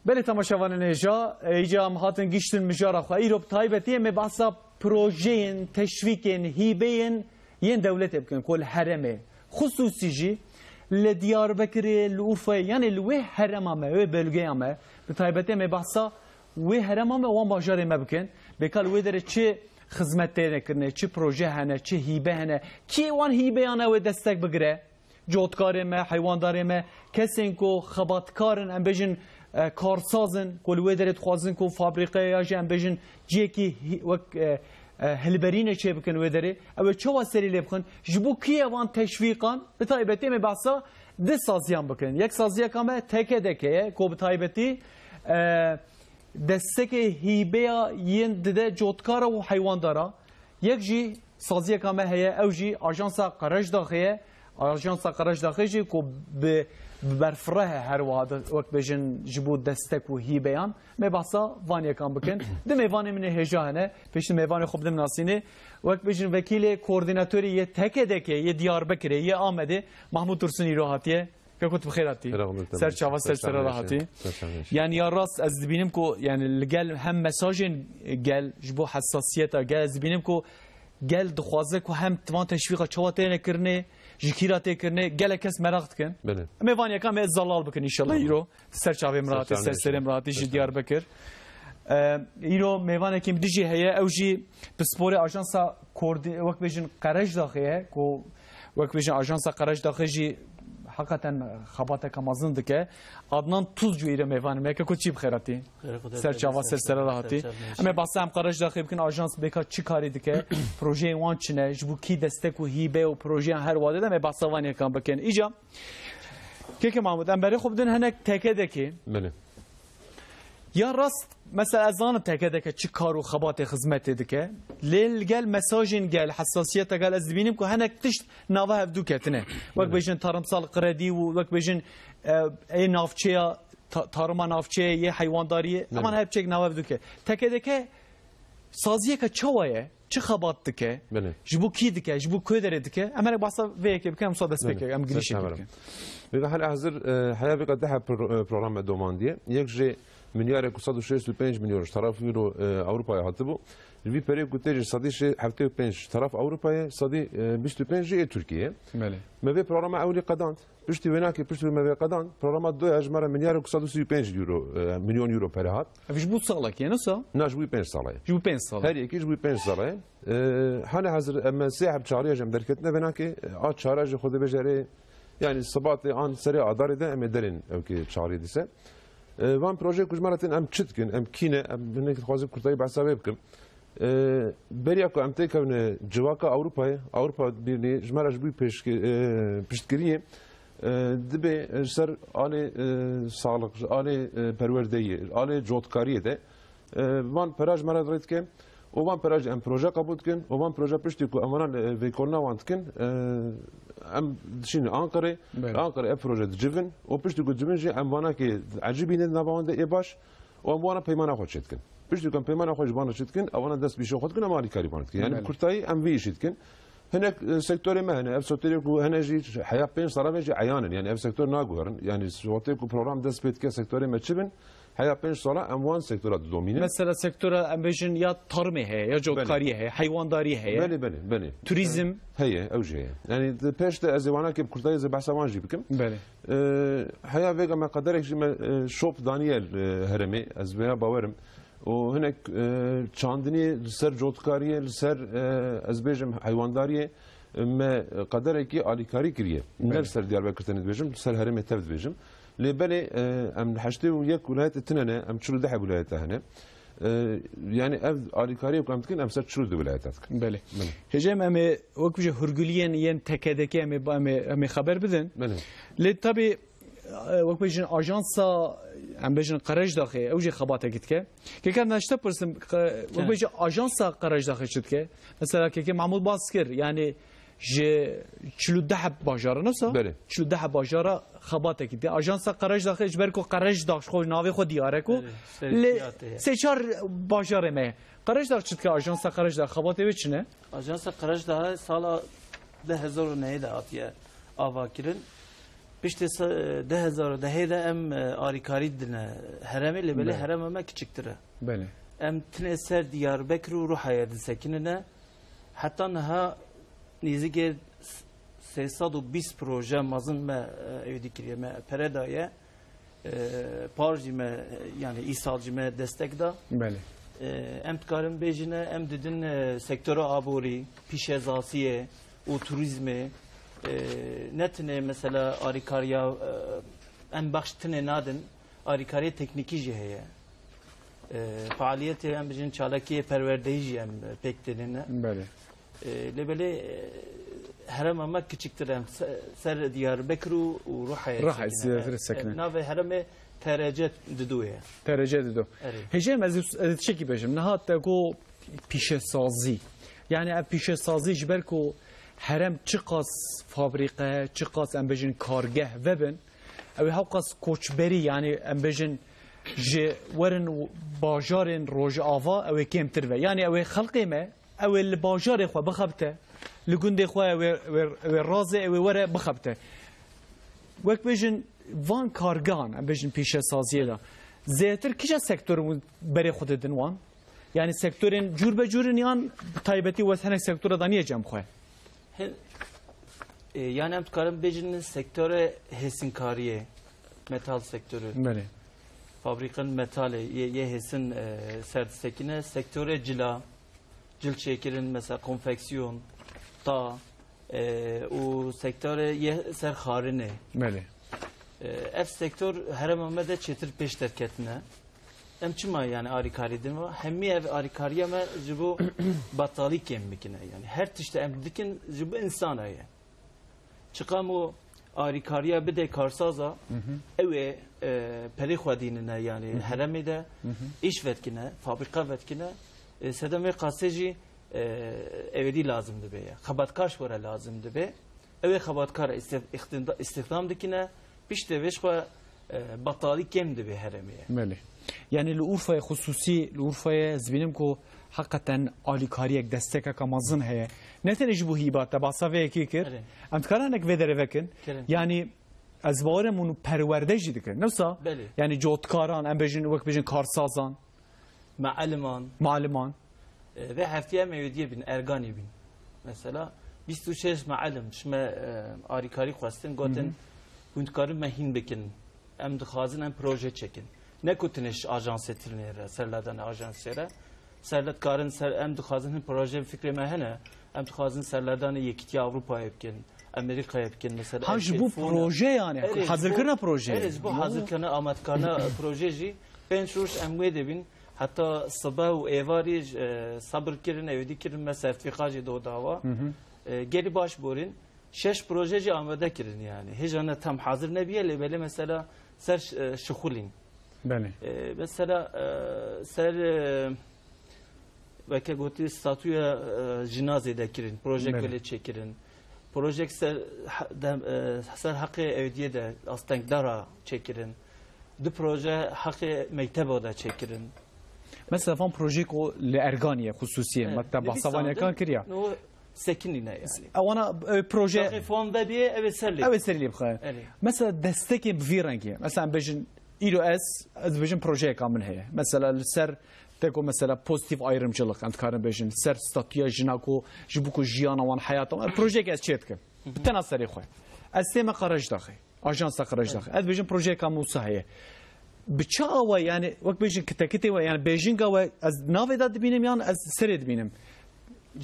بله تماشاوان نجا ایجا مهاتن گشتن مجارا خو ایروب تایبتی می بحثا پروژین تشویقین هیبین ین دولت بکن کل حرمه خصوصی جی لدیاربکر لورفا یعنی لوی حرمه و بلگه ما به تایبتی می بحثا و حرمه وان باجار ما بکن بکال و در چه خدمت نکرنه چه پروژه هنه چه هیبه هنه کی وان هیبه آنها و دستک بگره جوتکار ما حیواندار ما کسی کو خباتکارن ام بجن کارسازن کل ودرت خوازن کو فابریکه یا جن بجن جیکی وک هلبرینه چه بکن ودره او چه واسری لبخن جبو کی وان تشویقان به تایبتی می بحثا ده سازیان بکن یک سازیا کامه تکه دکه کو به تایبتی دستک هیبه ین ده جوتکار و حیواندارا یک جی سازیا کامه هیا او جی آژانس قرش داخله آژانس قرش داخلی کو به برفره هر واحد وقت بجن جبود دستک و هی بیان مبحثا وانی کام بکن دم وانی من هجانه پیش میوان خوب دم ناسینه وقت بجن وکیل کوردیناتوری یه تکه دکه یه دیاربکر یه آمده محمود ترسونی راحتیه که کت بخیراتی سر چاوا سر راحتی یعنی یا راست از بینم کو یعنی لگل هم مساجن گل جبو حساسیت گل از بینم کو گل دخوازه کو هم توان تشویق چوات نکرنه جکیرات کرنه گله کس مراقت کن. بله. میوانی کام زلال بکن انشالله ایرو سرچاوی مراتی سرسری مراتی جدیار بکر. ایرو میوانی کیم دیجی هیا اوجی بسپور آژانس کوردی وقت بیشتر قرش داخله کو وقت بیشتر آژانس قرش داخلی حقیقتا خبات کمازند که آدنان توز جویره میوانی میگه که چی بخیراتی سرچاوا سر راحتی اما باسم قرش داخل بکن آژانس بکا چی کاری دکه پروژه وان چنه جبو کی دستک و هیبه و پروژه هر واده دم باسوانی کام بکن ایجا که محمود ام برای خوب دن هنک تکه دکی بله یا راست مثلا از آن تکه دکه چی کار و خبات خدمت دکه لیل گل مساجین گل حساسیت گل از بینیم که هنک تشت نواه هفدو کتنه وقت بیشتر ترمسال قردی و وقت بیشتر این نافچه تارما نافچه یه حیوانداریه اما هر چیک نواه هفدو که تکه دکه سازیه که چوایه چه خبات دکه جبو کی دکه جبو کی داره دکه اما باسا ویکه بکنم صادس بکه ام گریشی بکه بگه حال حاضر حیا بگه ده پروگرام دوماندیه یک جه مليار 165 مليون طرف يورو اوروبا هاتبو الفي بري كوتيج صديش 75 طرف اوروبا صدي 25 جي تركيا ما في برنامج اولي قدان بشتي هناك بشتي ما في قدان برنامج دو اجمره مليار 165 يورو مليون يورو برهات فيش بوت صالك يعني صح ناجوي 5 صالة جو 5 صالة هري كي جوي 5 صالة حنا حاضر اما ساحب شهريه جم دركتنا هناك ا شهريه خود بجري يعني الصباط عن سريع دار ده ام درين او كي شهريه دسه وان پروژه کجمارتن ام چتکن ام کینه ام بنک خوازم کرتای بحثابه بکم بریا کو ام تکون جواکا اوروپا بیرنی جمارش بی پشتگیریه دبی سر آله سالق آله پروردهی آله جوتکاریه ده وان پراج مراد رید که و وان پراج ام پروژه قبول کن و وان پروژه پشتی کو امانان ویکولنا وانت کن ام شين أنقرة أفروج جيفن وبشتو قد جيفن جي أم وانا كي عجيبين النبض ده إباش وأم وانا بيمانة خود شتكن بشتو كم بيمانة خود جبانة شتكن أو أنا دست بيشو خود كنا مالي كاري بانتكن يعني كرتاي أم في شتكن هناك سيكتور ما هنا أف سيكتور كو هنا جي حياة بين صار بيجي عيانا يعني أف سيكتور ناقورن يعني سواتي كو برنامج دست بيت كه سيكتور ما تشبن حياة بين صار أم وان سيكتورات دومينة مثلا سيكتور أم بيجن يا ترمي هي يا جوكاري هي حيوانداري هي بله توريزم هي أوجه يعني بيش أزوانا كي بكرتاي زي بحث وان جيبكم بله حياة فيجا ما قدرك جي شوب دانيال هرمي أزبيا باورم وهناك چاندني سر جوتكاريه سر ازبيجم حيوانداريه ما قدرك اليكاري كريه نفس دياربكر تنت بيجم سر هرمي تفد بيجم لبني ام حشتي وياك ولايات التنانه ام تشلو دحب ولاياتها هنا يعني اليكاري وكم تكن ام سر تشلو ولاياتك بله هجم ام وكجه هرغليان ين تكدك ام خبر بدن لطبي وقت بيجن اجانسا ام بيجن قرج داخل اوجي خباته كتكه كي كان نشته برسم وقت بيجن اجانسا قرج داخل شتكه مثلا كي محمود باسكر يعني ج چلو ده باجاره نسا چلو ده باجاره خباته كده اجانسا قرج داخل اجبركو قرج داخل خو ناوي خو دياركو سه چار باجاره ما قرج داخل شتكه اجانسا قرج داخل خباته بچنه اجانسا قرج داخل سال 2009 ده اتيه آوا کرن پشت 2010 de em arîkarî dine heremê li belê herema me kiçiktir e. بله Em tine ser Diyarbekir û Rûhayê disekinine heta niha nêzîkê 320 proje mezin me ew dikiriye me peredaye par jî me yani îsal jî me destek da بله em dikarin bêjine em didin sektora aborî pîşezasiyê û turizmê netine mesela arîkariya em baş tine nadin arîkariya teknikî jî heye faaliyetê em bijin çalakiyê perwerdeyî jî em pêk dînine بله lê belê herema me kiçiktir em ser Diyarbekir û Rûhayê Rûhayê zêdetir sekine. navê heremê TRC didoye درجه دو erê هجام از چکی بجم نهات تگو پیشه سازی یعنی اب پیشه سازی جبر کو هرم چقاس فابریقه چقاس ام بجن کارگه وبن او هاقاس کوچبری یعنی ام بجن ج ورن باجارن روج آوا او کم تر یعنی او خلقی ما او الباجار خو بخبته لگند خو و راز او وره بخبته وقت بجن وان کارگان ام بجن پیشه سازی دا زیاتر کجا سکتورمون برای خود دنوان یعنی سکتورین جور به جور نیان تایبتی و هنگ سکتور دانیه جمع خواه yani em dikarin bêjin sektöre hêsinkariye metal sektörü بله fabrikan metalê yê hêsin serdisekine sektöre cila cil çêkirin mesela konfeksiyon ta û sektöre yê ser xarinê بله ev sektör herema me de çêtir pêş derketine em çima yani arîkarî din ve hemî ev arîkariya me ji bo batalî kêm bikine yani her tişte em dikin ji bo insana ye çıkam o arîkariya bide karsaza ew ê perê xwe dînine yani heremê de îş vetkine fabrika vetkine sedem vê qasê jî evdî lazım dibe ye xebatkar were lazım dibe ew ê xebatkar istihdam dikine piştê vê xwe batalî kêm dibe heremê بله یعنی لورفای خصوصی لورفای زبینم کو حقیقتا آلیکاریک دستک کامازن هه نه تنش بو هیبات باسا و یکی کر ام کارانک و در وکن یعنی از بارمون پرورده جدی کن نفسا یعنی جوتکاران ام بجن وقت بجن کارسازان معلمان ve haftaya mevdiye bin ergani bin mesela 26 معلم şme arikari xwestin gotin hundkarın mehin bikin em dixwazin em proje çekin ne kutiniş ajans etirnere serladan ajansere serlat karın ser em dixwazin proje fikre mehene em dixwazin serladan yekiti Avrupa yapkin Amerika yapkin mesela haj bu proje yani hazır kırna proje evet bu hazır kırna amatkarna projeji ben şuş em wedebin hatta sabah u evari sabır kirin evdi kirin me sertifikacı do dava geri baş borin 6 projeci amade kirin yani hejana tam hazır nebiyele böyle mesela ser şukhulin bale mesela ser veke goti statuya jinazede kirin proje böyle çekirin proje ser hakkı evdiye de astank dara çekirin du proje hakkı mektebe da çekirin مثلا فان بروژه کو لارگانیه خصوصیه مکتب بحثوانه کان کریا سکنینه yani اوانا بروژه فون ببیه evet serli evet serli بخير مثلا دستکی بفیرنگی مثلا بجن ایرو از بجن پروژه کامل هي مثلا سر تكو مثلا بوزيتيف ayrımcılık انت كارن بجن سر ستاتيا جناكو جبوكو جيانا وان حياته بروژه از چيتك بتناصري خو استما خرج داخل اجانس خرج داخل از بجن پروژه کامل صحیح بچاوا yani وقت بيجين كتكتي yani بيجينغا از نافيدات بينم يعني از سرد بينم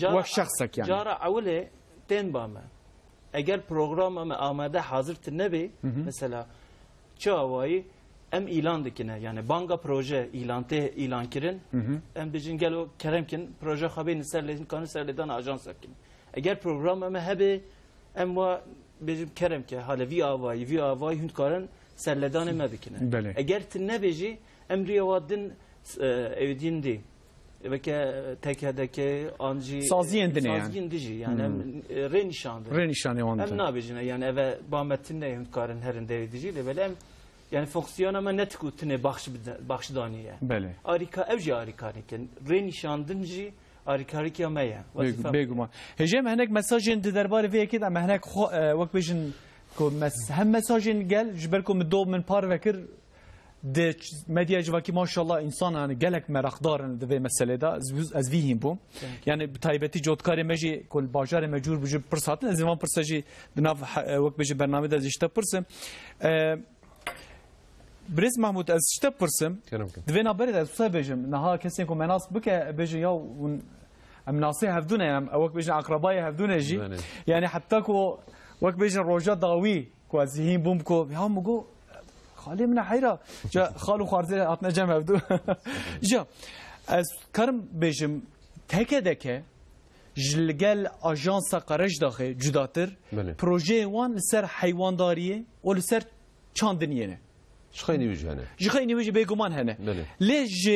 وقت شخصك yani جارا اولي تن بامه اگر program ama amade hazır tnebi mesela çavayı em ilan dikine yani banga proje ilan kirin em bejin gelo keremkin proje haberin serledin kanı serleden ajans akin eğer program ama hebe em va bejim keremke hala vi avay hüntkarın serledanı me bikine. Eğer tinne beji emriye vadin evdindi. Veke tekedeki anji saziyendine yani. Saziyendici yani renişandı. Renişanı yandı. Em nabejine yani eve bametinne hüntkarın herinde evdiciyle böyle em yani fonksiyona ama net kutine bakşdaniye. Bele. Arika evci arikaniken renişandınci arikarikiya meya. Beguma. Hecem henek mesajın derbarı ve ekid ama henek vak bejin کو هم مساجین گل جبرکم دو من پار وکر د مدیا جواکی ماشاءالله انسان هن گلک مرخ دارن دوی مسئله دا از ویهم بوم یعنی تایبتی جوتکار مجی کل باجار مجور بجو پرساتن از ایمان پرساجی دناف وقت بجی برنامه دا زیشته پرسم برز محمود از زیشته پرسم دوی نابری دا سوسه بجم نها کسی که مناس بکه بجی یا ام ناصي هفدونه ام وقت بيجن اقربائي هفدونه جي يعني حتى كو وقت بيجن روجا ضاوي كو زهين بوم كو يا مگو خالي من حيره جا خالو خارزي عطنا جمع هفدو جا از كرم بيجم تكدكه جلگل اجانس قرش داخل جداتر پروژه وان لسر حیوانداریه و لسر چاندنیه شخيني وجه هنا شخيني وجه بيگمان هنا ليش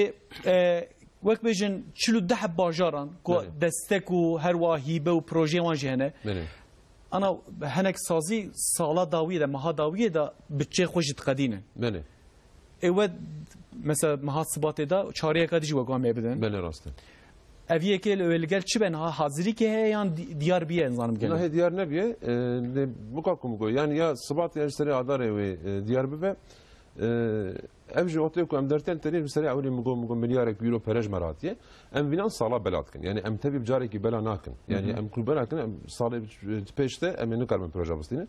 وقت بيجن چلو ده باجاران كو دستك و هر واهيبه و بروجي وان جهنه انا هنك سازي سالا داويه ده مها داويه ده بچه خوش تقدينه بله ايوه مثلا مها صبات ده چاريه قدجي وقام يبدن بله راست اویه که الگل چی بنها حاضری که هیان دیار بیه انسانم گله نه دیار نبیه بقاكم گو يعني يا صبات يا سري عداره و ديار ببه افجي اوتيكو ام درتين تنين بسريع اولي مقوم مليارك يورو برج مراتيه ام فينان صاله بلاتكن يعني ام تبي بجارك بلا ناكن يعني ام كل بلاكن ام صاله بيشته ام نكر من بروجا بستينه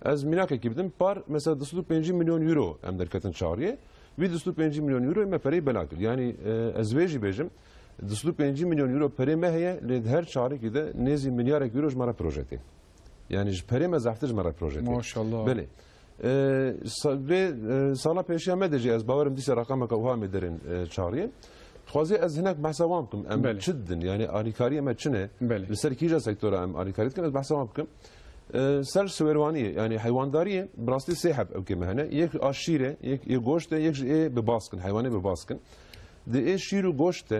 از ميناك كيبدم بار مثلا 25 مليون يورو ام دركتن شاريه في 25 مليون يورو ام فري بلاكل يعني ازويجي بيجم 25 مليون يورو بري ما هي لهر شاري كده نزي مليارك يورو جمره بروجيتي يعني بري ما زحتج مره بروجيتي ما شاء الله بله سالا پیشی هم دیجی از باورم دیس رقم که وها میدارن چاریه خوازی از هناك بحثوام کم ام چدن یعنی آریکاری ام چنه لسر کیجا سکتور ام آریکاریت کن از بحثوام کم سر سویروانیه یعنی حیوانداریه براستی سیحب او که مهنه یک آشیره یک گوشت یک بباسکن حیوانی بباسکن ده شیر و گوشت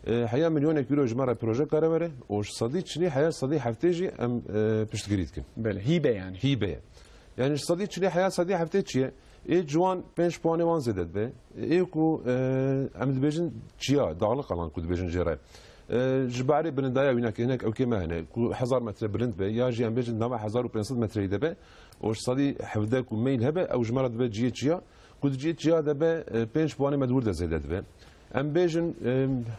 حیا مليون يورو جمره بروجه كاربره و صديق شني حياه صديق حفتيجي ام بشتغريت كن بله هيبه يعني هيبه يعني صديق شني حياه صديق حفتيجي اي جوان 5 بوانه وان زدت به اي كو ام دبيجن جيا دالق الان كو دبيجن جرا جباري بلندايا هناك او كما هنا كو 1000 متر بلند به يا جي ام بيجن نما 1500 متر يدبه و صديق حفدك وميل هبه او جمره دبه جيا كو جيا دبه 5 بوانه مدور ده زدت به ام بیشن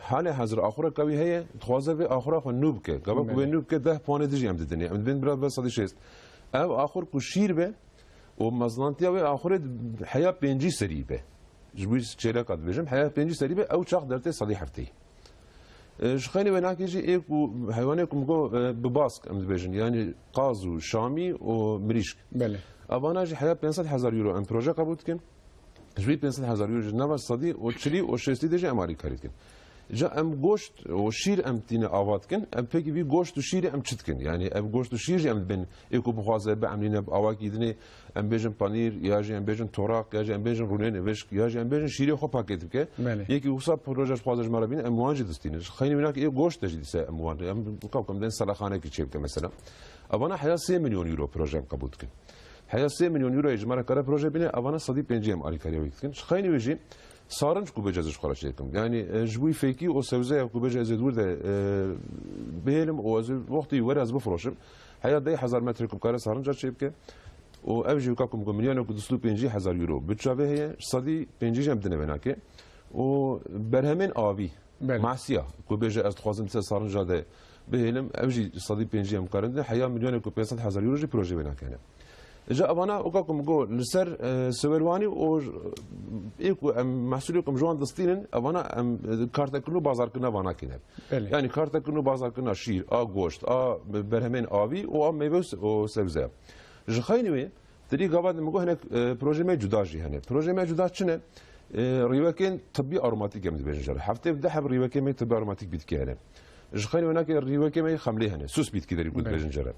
حاله حاضر آخر کوی هیه خوازه و آخر خو نوب که قبل کو نوب که 10 پوانه دیجی ام دیدنی ام بین براد بس صدی شست او آخر کو شیر به و مزلانتیا و آخر حیا پنجی سری به جبوی چهلا قد بیشم حیا پنجی سری به او چاق درته صدی هفته شخینی و ناکیجی ایک حیوانه کم کو بباسک ام بیشن یعنی قازو شامی و مریشک بله اباناج حیا 500,000 یورو ام پروژه قبول کن جوی 500,000 یورو نواز صدی و چلی و شستی دیجی اماری کارید کن جا ام گوشت و شیر ام تینه آواد کن ام پکی بی گوشت و شیر ام چت کن یعنی ام گوشت و شیر ام بین ایکو بخوازه به امنینه آواکی دنی ام بیجن پنیر یا جی ام بیجن توراق یا جی ام بیجن رونین وشک یا جی ام بیجن شیری خو پاکت که یکی حساب پروژه خوازش مرا بین ام وانج دستینش خیلی مینا که گوشت دجی سه ام وان ام کم دن سلاخانه کی چیب که مثلا اوانا حیا 3 میلیون یورو پروژه قبول کن حیا 3 میلیون یورو اجمالا کار پروژه بینه اوانا صدی 5 ام آری کاری وقت خیلی ویجی سارنج کو بجازش خلاص کردم یعنی جوی فیکی و سوزه کو بجاز دور ده بهلم و از وقتی ور از بفروشم حیا 10,000 متر کوب کار سارنج چیب که و اوجی کاکم میلیون و 250,000 یورو بچاوه هي صدی 5 ام دنه بناکه و برهمن آوی معسیا کو بجا از خوازم سارنج ده بهلم اوجی صدی 5 ام کارنده حیا میلیون و 500,000 یورو پروژه بناکه جا ابانا اوكاكم جو لسر سويرواني و ايكو محصولكم جوان دستينن ابانا كارتا كنو بازار كنا بانا كينه يعني كارتا كنو بازار كنا شير گوشت برهمن آوي و ميوس و سبزه جخاينوي تري قبل مگو هناك بروجي ما جدا جي هنا بروجي ما جدا چنه ريوكين طبي اروماتيك هم بيجن هفته بده حب ريوكين ما طبي اروماتيك بيت كيانه جخاينوي هناك ريوكين ما خملي هنا سوس بيت كي دري بود بيجن جره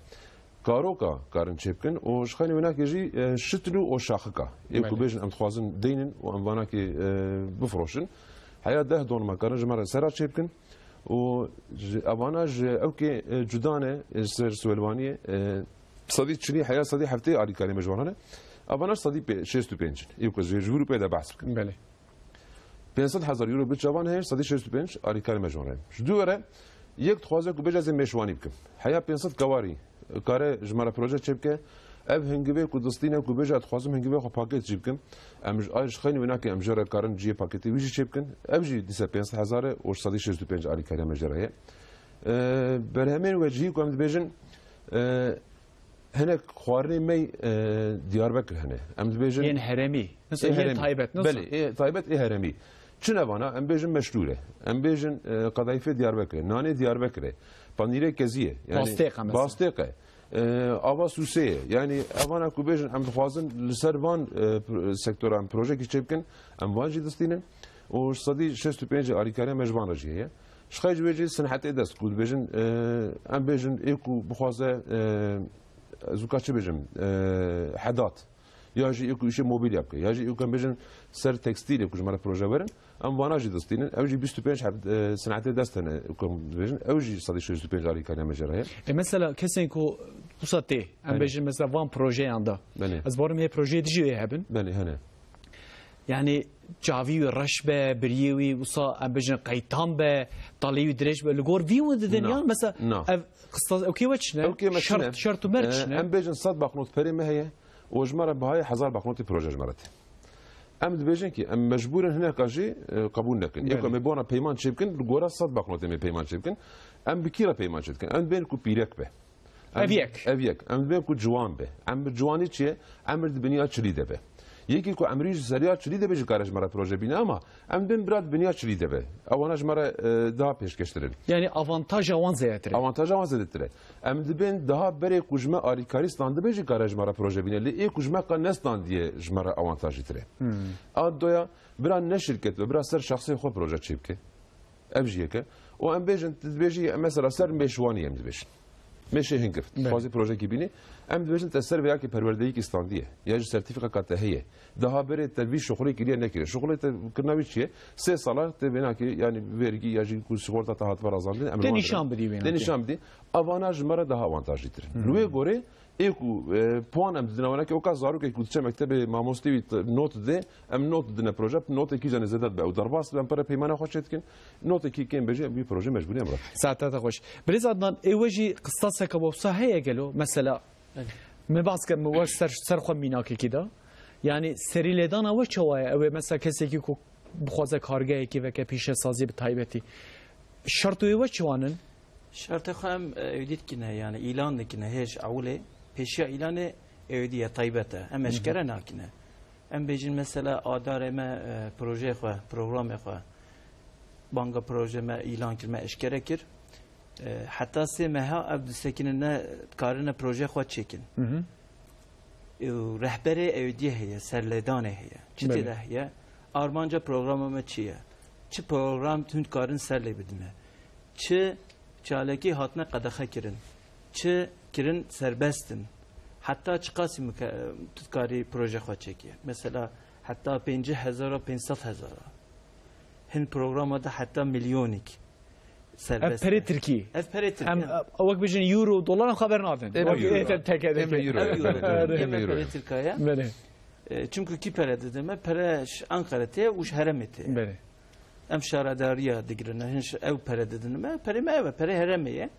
كاروكا كارن شيبكن و شخاني هناك يجي شتلو و شاخكا يكو بيجن ام تخوازن دينن و ام باناكي بفروشن حياه ده دون ما كارن جمره سرا شيبكن و ابانا اوكي جدانه سر سويلوانيه صديق شني حياه صديق حفتي اري كلمه جوانه ابانا صديق 65 يكو جورو بيدا بحث بله 500,000 يورو بتشوان هي صديق 65 اري كلمه جوانه جدوره یک تخوازه کو بجاز مشوانی بکم حياه 500 كواري کار جمره پروژه چه که ev hengve ku distine ku bejat xwazim hengve xwe paket jibkin em aj xeyni wenaki em jara karin ciye paketi wî jî çêbkin ev jî dîsa 500,000 û 165 alîkariya me jara ye berhemên wecihî ku em dibêjin hinek xwarinê me Diyarbekir hene em dibêjin yên heremî yên taybet belê taybet ê heremî çi nevana em bêjin meşrûr e em bêjin qedayîfê Diyarbekir nanê Diyarbekir e panîrê kezî ye bastêq e ava Sûsê ye yani evana ku bêjin em dixwazin li ser van sektoran projekî çêbkin em van jî distînin û 165 alîkariya me ji van re jî heye ji xwe ji wê jî sinhetê dest ku dibêjin em bêjin ê ku bixwaze zuka çi bêjim hedat ya jî ê ku îşê mobilya bike ya jî ê ku em bêjin ser tekstîlê ku ji me re proje werin em vana jî distînin ew jî 25 sinhetê dest hene ku em dibêjin ew jî 165 alîkariya me jara ye mesela kesên ku wisa tê em bêjin mesela van projeyan da ez barim hê projeyê dijî wê hebin belê hene yani cavî wê reş be biriyê wî wisa em bêjin qeytan be talî wî dirêj be li gor vî wê didin yan mesela ev qistas ew kê we çi ne şert û mer çi ne em bêjin 100 baknot perê me heye û ji me re bihayê 1000 baknotê proje ji me re tê em dibêjin ki em mecbûrin hineka jî qebûl nekin yek em ê bona peyman çêbkin li gora 100 baknotê me peyman çêbkin em bi kî re peyman çêbkin em dibêjin ku pîrek be ev yek em dibêjin ku ciwan be em bi ciwanî çi ye em bi biniya çilî de be yekî ku emrî ji seriya çilî de be ji kare ji me re proje bîne ama em din birat biniya çilî de be ewana ji me re daha pêşkeştirin yani avantaja wan zêdetir avantaja wan zêdetir e em dibên daha berê ku ji me alîkaristan dibe jî kare ji me re proje bîne lê ê ku ji me qa nestan diye ji me re avantajîtir e a doya bira ne şirket ve bira ser şahsê xwe proje çêbike ev jî yek e û em bêjin dibêjî mesela ser mêşwanî em dibêjin mêşê hingiv xwazî projekî bînî em dibêjin te ser vêyakê perwerdeyîkî standî ye ya ji sertîfika te heye daha berê te vî şoxulê kiriye nekiriye şoxulê te kirina wî çi ye 3 sala te vênakî yani vergî ya jî ku sigorta te hatibara zandin em te nîşan bidî wê te nîşan bidî avana ji me re daha avantajîtir li wê gorê ê ku puan em didin ewanekî oka zarokekî ku diçe mektebê mamostê wî not de em not didine proje notekî jî zêde be ew derbas em pere peymana xwe çê dikin notekî kêm bêje em wî proje mecbûrî em re saetata xweş birêz Adnan ê we jî qistaseka wisa heye gelo mesela me bas ke me we ser xwe mînakekî da yani serîlêdana we çawa ye ew ê mesela kesekî ku bixwaze kargehekî veke pîşesazî bi taybetî şert wê we çiwanin şertê xwe em ew dîtkine yani îlan dikine hêj ewlê pêşiya îlanê ew diye taybet e em eşkere nakine em bêjin mesela adarê me projeyê xwe programê xwe banga proje me îlan kir me eşkere kir heta sê meha ev disekinin ne karine proje xwe çêkin rehberê ew diye heye serlêdanê heye çi tê de heye armanca programa me çi ye çi program hûn karin serlê bidine çi çalekî hatine qedexe kirin çi kirin serbestin hatta çi qasî tutkarî proje xwe çêkiye mesela hatta 50,000 500,000 hin programa da hatta milyonîk serbest. Ev pere Türkiye. Ev pere Türkiye. Hem o bejin euro dolar haber nadın. Evet tek euro. Hem pere Türkiye. Bele. Çünkü ki pere dediğime pere Ankara'te uş heremeti. Bele. Em şaradariya digrine hinş ev pere dediğime pere me ev pere heremeye.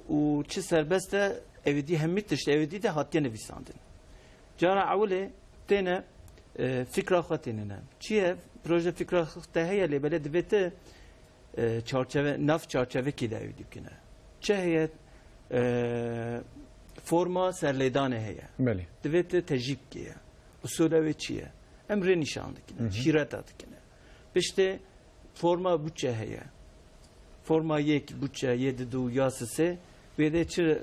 U çi serbest de evdi hemmit işte evdi de hatiye nevisandın. Cara avle tene fikra xatinine. Çiye proje fikra xateye le bele devete çerçeve naf çerçeve ki de evdikine. Çehiyet forma serledane heye. Bele. Devete tecik ki. Usulü ve çiye. Emre nişandikine. Şiret atkine. İşte forma bütçe heye. Forma yek bütçe yedi du yasıse ve de çi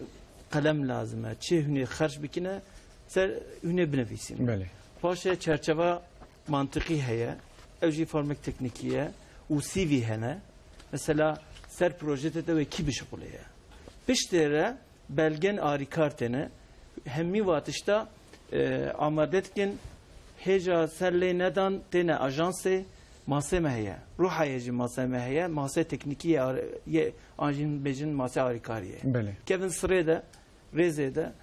kalem lazım. Çi hüne harç bikine ser hüne benefisin. Bele. Paşa çerçeve mantıki heye. Evci formak teknikiye. U CV hene. Mesela ser projede de ve ki bir şekilde. Piştere belgen ari kartene hemmi vatışta amadetkin heca serle neden tene ajanse maseme heye. Ruhayeci maseme heye. Masa teknikiye anjin bejin masa ari kariye. Bele. Kevin sırada rezede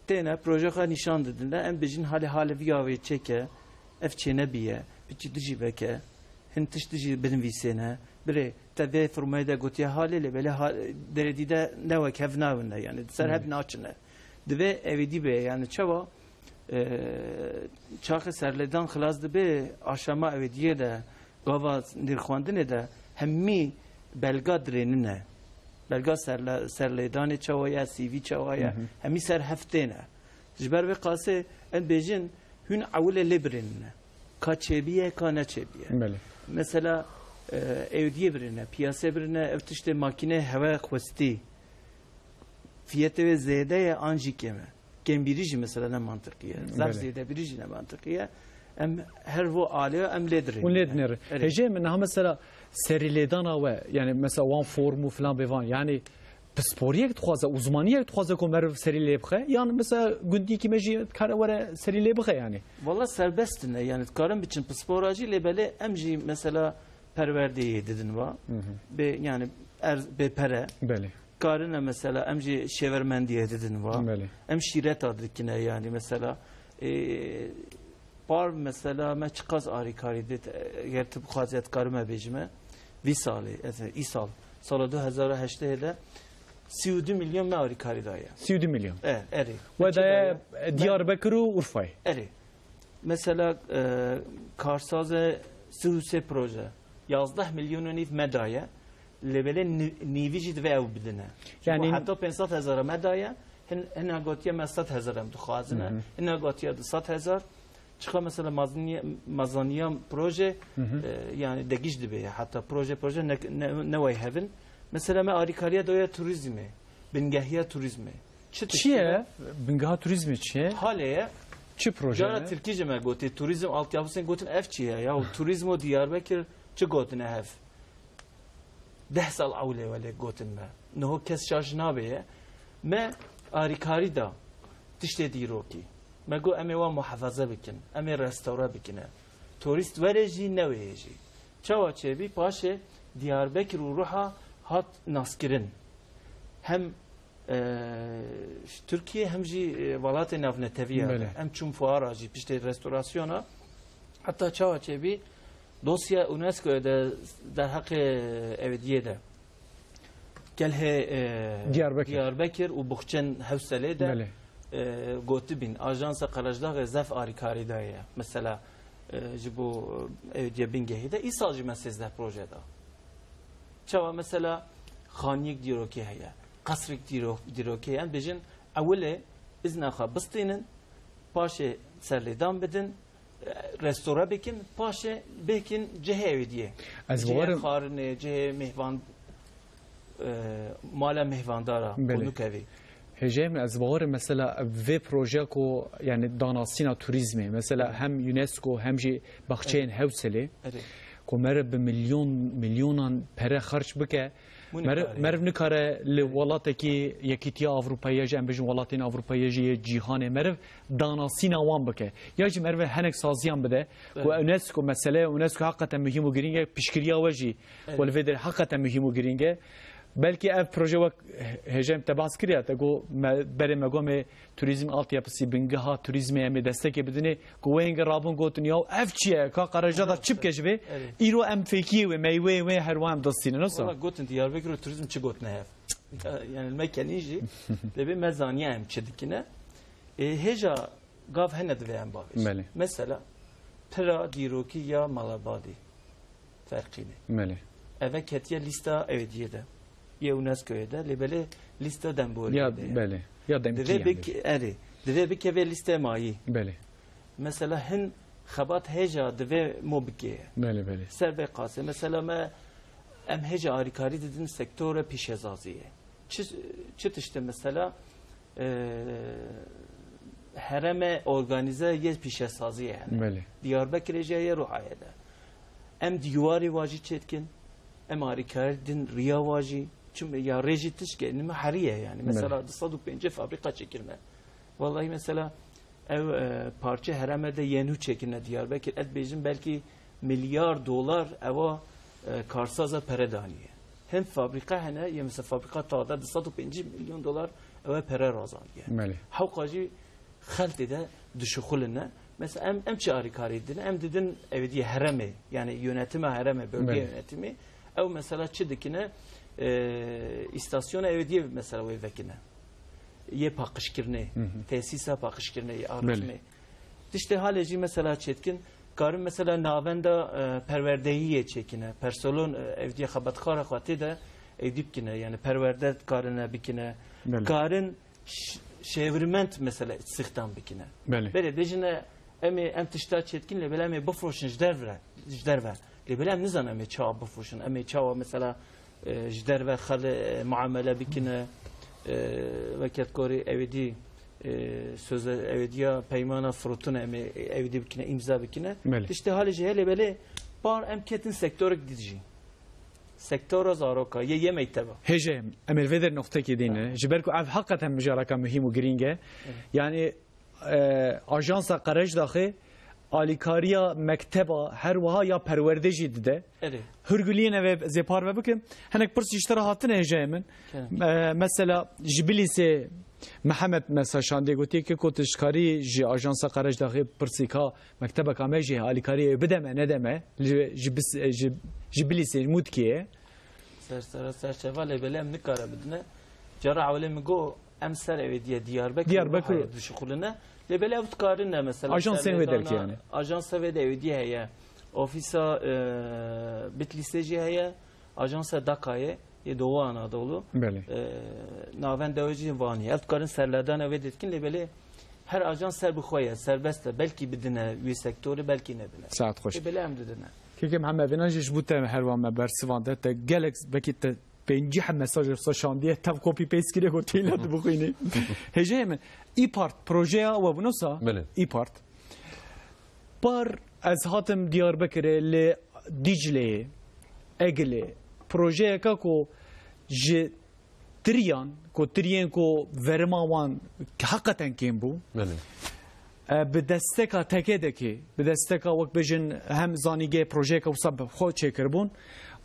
tene projeka nişan dediler. En bejin hali viyave çeke efçene biye. Biçi dici beke. Hintiş dici benim visene. Bire tabi formada gotiya haliyle böyle deredide ne vak hevnavne yani ser hep naçne Dve evidi be yani çava çakı serleden xlas dibe aşama evidiye de gava nirxwandinê de hemî belga dirênine belga serlêdanê çawaya CV çawaya hemî ser heftê ne ji ber vê qasê em bêjin hûn ewilê lê birînine ka çêbiye ka neçêbiye mesela evdiye birine piyasaya birine ev tiştê makine heva xwestî fiyatı ve zêdeye an jî keme gembirî mesela ne mantıkiye zaf zêde birî jî ne mantıkiye em her vo aleye em lêdirîn ونلدنر هجه من هم مثلا سری لیدانا و yani mesela وان فرمو falan bevan yani psporiyek txaza uzmaniyek txaza ko mer seri lebxe yani mesela gündi ki meji karavara seri lebxe yani valla serbestine yani karın biçim sporacı lebele emji mesela perverdeye dedin va be yani be pere beli karına mesela emji şevermendiye dedin va beli em şiret adikine yani mesela par mesela me çıkaz arikari det yerti bu xaziyet karıma bejime visali isal sala 2008 de 32 milyon me arikari daya 32 milyon eri ve da Diyarbakır ve Urfa eri mesela karsazı sihuse proje 11 milyon nif medaya lebele nivicid ve ev bidine yani hatta 500,000 medaya hena gotiye mesat hazırım duxazına hena gotiye 200,000 çıka mesela mazaniya proje yani degiş dibe hatta proje ne way heaven mesela me arikariya doya turizmi bingahiya turizmi çiye bingaha turizmi çiye haleye çi proje jara Türkiye me goti turizm altyapısını gotin ev çiye ya turizmo Diyarbakır çi gotin ev 10 sal avle vele gotin me no kes şarj nabe me arikari da tişte diroki مگو امی و محافظه بکن امی رستوران بکنه توریست ورجی نویجی چوا چه بی پاشه دیاربکر و روحا هات ناسکرین هم Türkiye hem ji valatê navneteviye hem çum fuara jî piştê restorasyona hatta çawa çebi dosya UNESCO'ya da derhaqê evdiye de gelhe Diyarbakır û Buxçen hewselê de gotibin ajansa qarajda zef arikari daye mesela jibo evdiye bingehi de isalcı meselede projede çava mesela xaniyek diroki heye qasrik diroki yani bejin evvela izna xabistinin paşe serledan bedin restora bekin paşe bekin cehe evdiye cehe xarine cehe mehvan mala mehvandara konuk evi هجام از باور مثلا و پروژه کو یعنی داناسینا توریسمی مثلا هم یونسکو هم جی بخشین هوسله کو مر به میلیونان پره خرج بکه مر نکاره لولات کی یکیتیا اروپایی جام بجن ولاتین اروپایی جی جهان مر داناسینا وان بکه یا جی مر هنک سازیان بده کو یونسکو مثلا یونسکو حقیقتا مهم و گرینگه پیشگیری واجی ول ودر حقیقتا مهم و گرینگه belki ev proje vak hecem tebas kiriya te go bere me gome turizm altyapısı bingaha turizme me destek bedini gowenga rabun gotun ya ev çiye ka qaraja da çip geçbe iro em feki ve meyve ve her vam dostine nasıl valla gotun Diyarbakır turizm çi gotun ev yani mekaniji de mezaniye em çedikine heja gav hened ve em baviş mesela pera diroki ya malabadi farkine mele eve ketiye lista evdiye de ya UNESCO'ya da lebele liste dembol ya bele ya demki yani deve bir keve liste mayi bele mesela hin xabat heja deve mobke bele serbe qase mesela ma em heja arikari dedin sektöre pişezaziye çıt işte mesela hereme organize ye pişezaziye yani bele Diyarbakır jeye ruhayede em divari vaji çetkin em arikari din riya vaji çünkü ya rejitiş kendime hariye yani mesela Saduk Bence fabrika çekilme vallahi mesela ev parça heremede yeni çekilme Diyarbakır et bejin belki milyar dolar eva karsaza peredaniye hem fabrika hene ya mesela fabrika tada Saduk Bence milyon dolar eva pere razaniye havkacı haltede düşükulüne mesela em çağrı karidin em dedin evdiye hereme yani yönetime hereme bölge yönetimi ev mesela çidikine istasyona evdiye mesela o evekine ye pakışkirne, tesisa pakışkirne, arıtme. İşte haleci mesela çetkin, karın mesela navenda perverdeyiye çekine, personelin evdiye xabatkara xati de evdipkine, yani perverde karına bikine, karın şevriment mesela sıhtan bikine. Böyle dejine em tişta çetkinle böyle em bufroşun jderve. Böyle em nizan em çağa bufroşun, em çağa mesela jderve xale muamele bikine, veket kori evdi sözde evdiya peymana frutun em evdi bikine imza bikine. İşte halece hele böyle bar em ketin sektörü gidici. Sektör zaroka ye yemekteba. Hece emel veder nokta ki dine. Jiberku av hakikaten mücaraka mühim u gringe. Yani ajansa qaraj dahi alikariya mekteba her vaha ya perverdeji dide. Hürgüliyene ve zepar ve bakın. Hanek pırs iştara hatine hece min. Mesela jibilise Mehmet mesela şande gotiye ki kotişkari ji ajansa qaraj dahi pırsika mekteba kameji alikariya bedeme ne deme. Jibilise mutkiye. Serçevale böyle em nikara bidine. Cara avle go em ser evi diye Diyarbakır düşükulüne. Le böyle avtkarine mesela. Ajans sevi der ki yani. Ajans sevi de evi diye heye. Ofisa Bitlis'e heye. Ajansa Daka'ya. Ye Doğu Anadolu. Naven deveci vani. Avtkarın serlerden evi detkin le böyle her ajans ser bixoya serbest belki bidine üye sektörü belki ne bile. Saat hoş. Böyle em dedine. که محمد بناجش بوده هر وام برسوانده تا گلکس بکیت پنجی هم مساج ساشاندیه تف کپی پیست کره گوتیلت بخوینی هجه من ای پارت پروژه و بنوسا ای پارت بار از هاتم دیاربکر ل دیجله اگله پروژه که ج تریان کو تریان کو ورماوان حقیقتا کیم بو به دستکا تکیدکی به دستکا وقت بجن هم زانیگه پروژه که وصاب خود چه کربون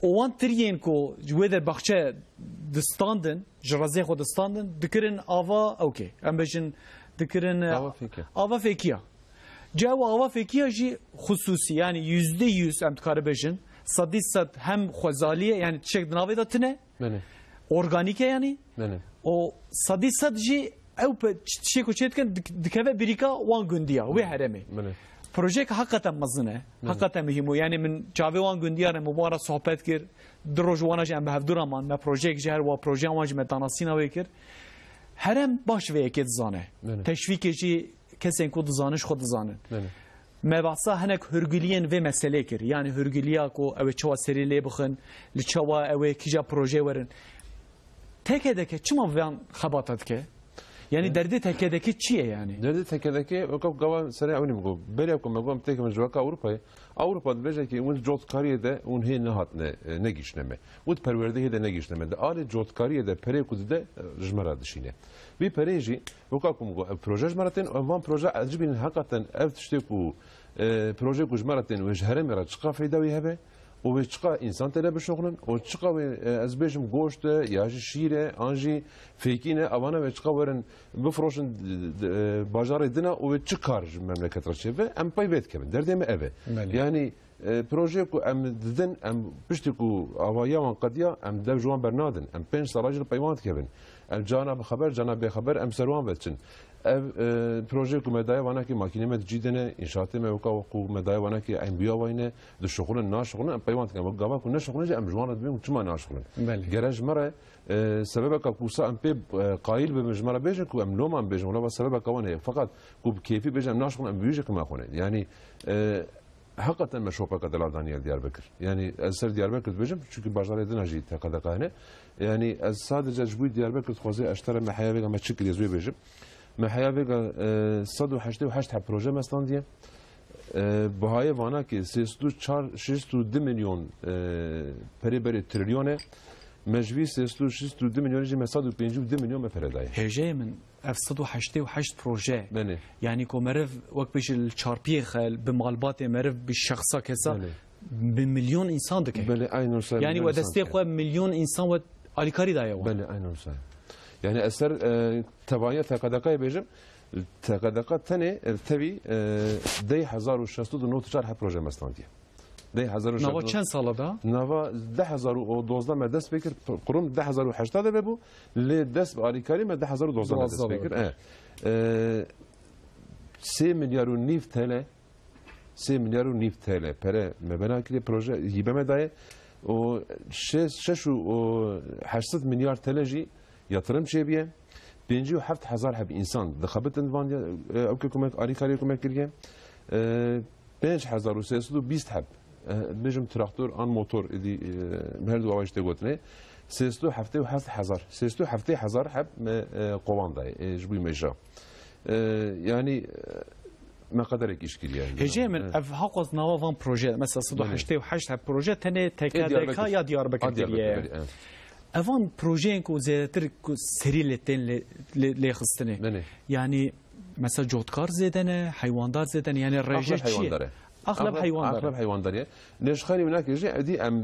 وان ترین کو جوید بخشه دستاندن جرازه خود دستاندن دکرن آوا اوکی ام بجن دکرن آوا فیکیا جاو آوا فیکیا جی خصوصی yani %100 ام تکار بجن صدی صد هم خوزالیه yani چک ناوی داتنه organike yani o صدی صد جی او شيء كوشيت كان دكافة بريكا وان جنديا وهرمي بروجيك حقا مزنه حقا مهمه يعني من جافي وان جنديا مباراه صحبت كر دروج وانا جام بهفدور امان ما بروجيك جهر و بروجي وانا جم تناسينا ويكر هرم باش ويكت زانه تشويق جي كسين كود زانش خود زانه ما بحثا هناك هرجليين في مسألة كر يعني هرجليا كو او تشوا سري لي بخن لتشوا او كيجا بروجي ورن تكدك چما وان خبطت که yani derdi tekedeki çiye yani. Derdi tekedeki o gava sere unim go. Bele ko magom tek men jwaka Avrupa'yı. Avrupa'da beje ki un jotkariye un he ne hat ne gişneme. Un perverde de ne gişneme. De ali jotkariye de pere kudde jmara dişine. Bir pereji o kom go proje jmaraten van proje acibin hakikaten ev tişte ku proje ku jmaraten ve jherem ra çıqa fayda hebe. O çıqa insan tele bişoğlun o çıqa az bejim goşt ya şire anji fekine avana ve çıqa verin bifroşun bajarı dina o çıkar memleket raşebe em paybet kebin derdeme eve yani proje ku em dedin em pişti ku avaya wan qadiya em dev juan bernadin em penç sarajil paywant kebin em cana be haber cana be haber em serwan vetsin ev proje ku medaya wana ki makineme cidene inşaatı mevka ku medaya wana ki em biya vayne de şoğulun na şoğulun em paywant kebin gava ku ne şoğulun em juan edbim çuma na şoğulun garaj mara sebebe ka ku sa em pe qail be mejmara beje ku em loman beje wala sebebe ka wana fakat ku keyfi beje em na şoğulun em büyüje kema khone yani hakikaten meşrupa kadar Daniel Diyarbakır. Yani eser Diyarbakır bejim çünkü bajar edin aji takada kahne. Yani ez sadece jbu Diyarbakır xoze aştara mahaya vega meçik yazıyor bejim. Mahaya vega 188 ha proje mestan diye. Bahaya vana ki 602 milyon periberi trilyone mecvi 602 milyon ji mesadu 52 milyon meferedayı. هجه من 188 proje. Yani ko merv وقت بيش الشاربيه خال بمغالبات مرv بالشخصه كذا بمليون انسان دك. بله aynı şey. Yani ve destek koy milyon insan ve alikari da ya. Bele aynı şey. Yani eser tabaya takadakay bejim takadaka tane tabi 10600 نوت شرح proje meslan diye. ده 1000 نوا چند ساله دا؟ نوا 10012 ما دست بکر قرون 10080 ببو لی دست آریکاری ما 10012 ما دست بکر 3 میلیارد و نیف TL 3 میلیارد و نیف TL پره مبنا کلی پروژه هیبه مدایه و 6 و 800 میلیارد TL جی yatırım çebiye 57,000 hep insan dixabitin van ew ke kumek alîkariyê kumek kiriye 5320 heb bêjim traktör an motor idî her du avaş te gotine 377,000 heb me qovan dayê ji bû meja yani me qaderek iş kiriye هجه من اف حقوق نوا وان پروژه مثلا 188 هب پروژه تنه تکادک یا دیاربکر کریه اوان پروژه کو زیاتر کو سری لتن لی خستنه yani mesela جوتکار زدنه حیواندار زدنه yani رژه چیه اغلب حیوانداریه نشخانی مناک جی ادی ام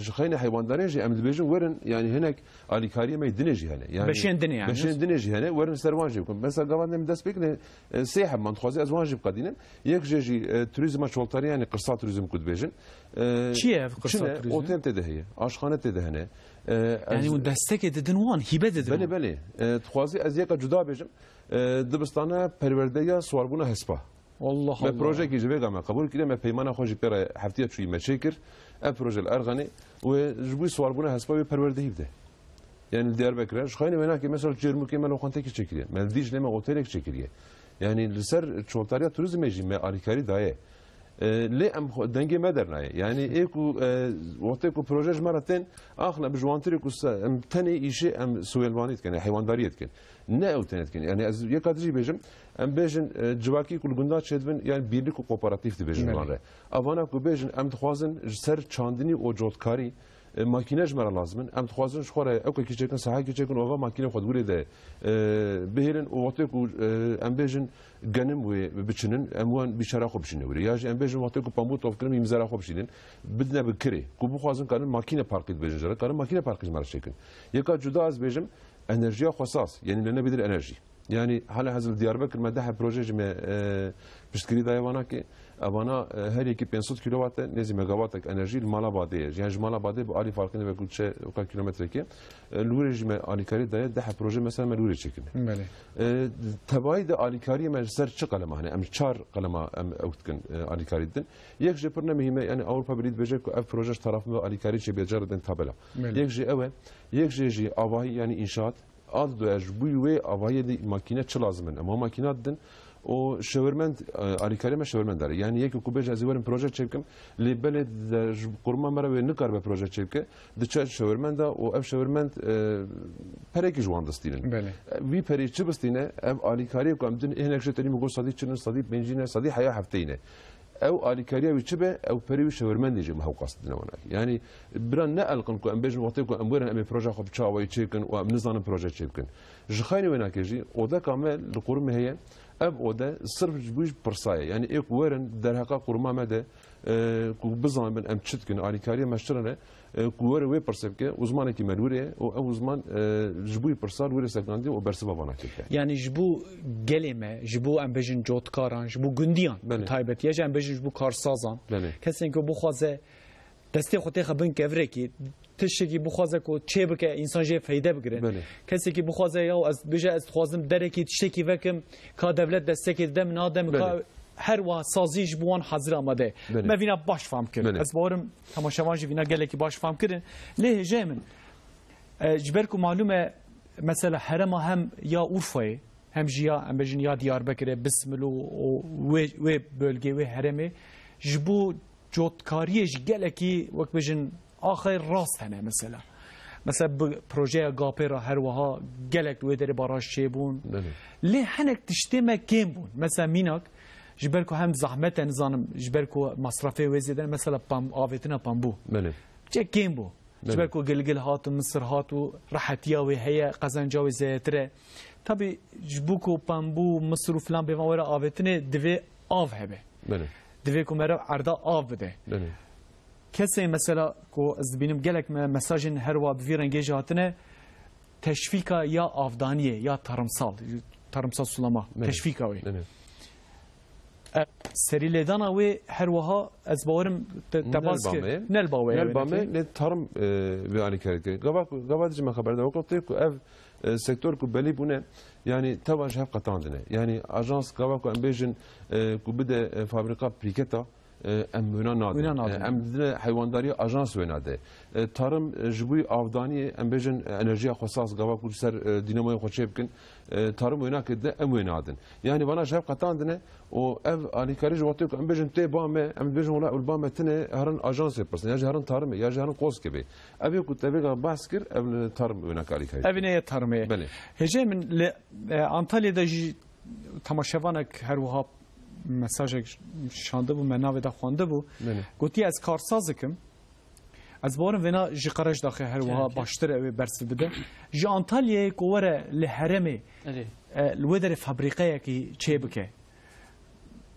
جخانی حیوانداری جی ام دبیجن ورن yani هناك alikariye me dineci hene yani beşen dineci hene ورن servanji kom mesela gavandem dest bekle seyah man xwazi az wanji qadinen yek ji turizma çoltari yani qırsal turizm kud bejin çiye qırsal turizm otel te de heye aşkhane te de hene yani o destek edin wan hibe dedin bele bele xwazi az yeka cuda bejim dibistana perverdeya swarbuna hespa Allah Allah. proje ki jibe gama kabul kire me peymana xoji pera haftiya çuy meçekir ev proje ergani ve jbu swarbuna hespa ve perverdehi de yani Diyarbakır'a şu khayne mena ki mesela Cermuk'e mel oxante ki çekiriye mel Dicle'me otelek çekiriye yani liser çoltariya turizm ejime alikari daye le em denge medernaye yani eko waqteku proje jmaraten akhla bijwantiri ku em tani işi em suelvanit ken hayvandariyet ken ne otenet ken yani az yekadri bejim em bejin civaki kul gunda çedvin yani birlik ku kooperatif de bejin var avana ku bejin em xwazin ser çandini o jotkari makine jmara lazımın em xwazin şxora eko ki çekin saha ki çekin ova makine xod gure de behirin o waqteku em bejin genim ve biçinin em wan bişara xo biçinin wuri ya em bejin waqteku pamut of krim imzara xo biçinin bidne bikri ku bu xwazin kanın makine parkit bejin jara kanın makine parkit jmara çekin yeka cuda az bejim enerjiye xosas yani ne bilir enerji yani hala hazır Diyarbakır medha proje jme piştkiri dayvana ki avana her iki 500 kilowatt nezi megawatt enerji mala bade yani mala bade bu ali farkını ve kulçe o kadar kilometre ki lure jme alikari daye daha proje mesela melure çekin bele tabai de alikari mecser çıkalama hani em çar kalama em avtkin alikari din yek je pırne mühime yani Avrupa Birliği becek ev proje tarafında alikari çe becerden tabela yek je eve yek je avahi yani inşaat ad doyaj bu ve avahi de makine çı lazımın ama makinat din o şeverment alikarime şeverment dare yani yek ku beja ziverin proje çekim li beled kurma mera ve nikar be proje çekke de çe şeverment da o ev şeverment pereki jwandastinin vi peri çibistine ev alikariye ku amdin ehnek je terim go sadi çinin sadi benjine sadi haya hafteyne ev alikariye ve çibe ev peri ve şeverment diye mahukastine wana yani biran ne alqın ku am bejin waqti ku am buran am proje xop çawa çekin o am nizanın proje çekin jxayni wena keji o da kamel kurma heye ev o da sırf bu pırsaya yani ilk verin derhaka kurma mede ku bizan ben em çitkin alikariye meştrene ku ver ve pırsepke uzmanı ki melure o uzman jbu pırsar ve sekandi o bersiba bana çeker yani jbu geleme jbu em bejin jotkaran jbu gundiyan taybet ya em bejin jbu karsazan kesin ki bu xaze deste xote xabin kevreki tişki bu xaze ko çebke insan je fayda bigire kesi ki bu xaze ya az beje az xwazim dereki tişki vekim ka devlet destek edem nadem ka her wa sazij buan hazır amade mevina baş fam kirin az borum tamaşavan jivina geleki baş fam kirin le jemin jberku malume mesela herema hem ya Urfa'yı hem jiya hem bejin ya Diyarbakır'e bismilu ve bölge ve heremi jbu jotkariye geleki vak bejin آخر راست هنه مثلا پروژه گاپرا هر وها گلک دوی داری باراش چه بون لی هنک تشتیمه کم بون مثلا میناک جبر کو هم زحمت نظام جبر کو مصرفه وزیدن مثلا پام آفتنا پامبو چه کم بو جبر کو گلگل هات و مصر هات و راحتیا و هيا قزنجا و زیتره tabi جبو کو پامبو مصر و فلان به وره آفتنه دوی آو هبه دوی کو مرا عرضا آو بده کسی مثلا کو از بینم گلک مساجن هر و به رنگی جاتنه تشویق یا آفدانیه یا tarımsal sulama teşvik سریلدان اوی هر وها از باورم تباس که نل باوی نل بامه نه tarım ve alikaret. Gavadcı me haberde vakti ku ev sektör ku belli bune yani tavaş hep katandine. Yani ajans gava ku embejin ku bide fabrika priketa em wena nadin. Em dine hayvandari ajans wena de. Tarım jibuy avdani embejin enerjiya xosas gava ku ser dinamoya xoçe bikin tarım wena kede em wena din. Yani bana hep katandine o ev alikaret vakti ku embejin te bame embejin ola ul bame tine herın ajans yapasın. Ya herın tarım ya herın qos gibi. Evi ku tevega baskir ev tarım wena alikaret. evine tarımı. Bele. Hece min Antalya'da tamaşevanek her وها mesajek şandı bu menavê da xwande bû gotiye ez karsazıkim ez barim vena ji qerej daxê her wiha baştir ew bersiv bide ji Antalyayê ku were li heremê li wê derê fabrîqeyekî çê bike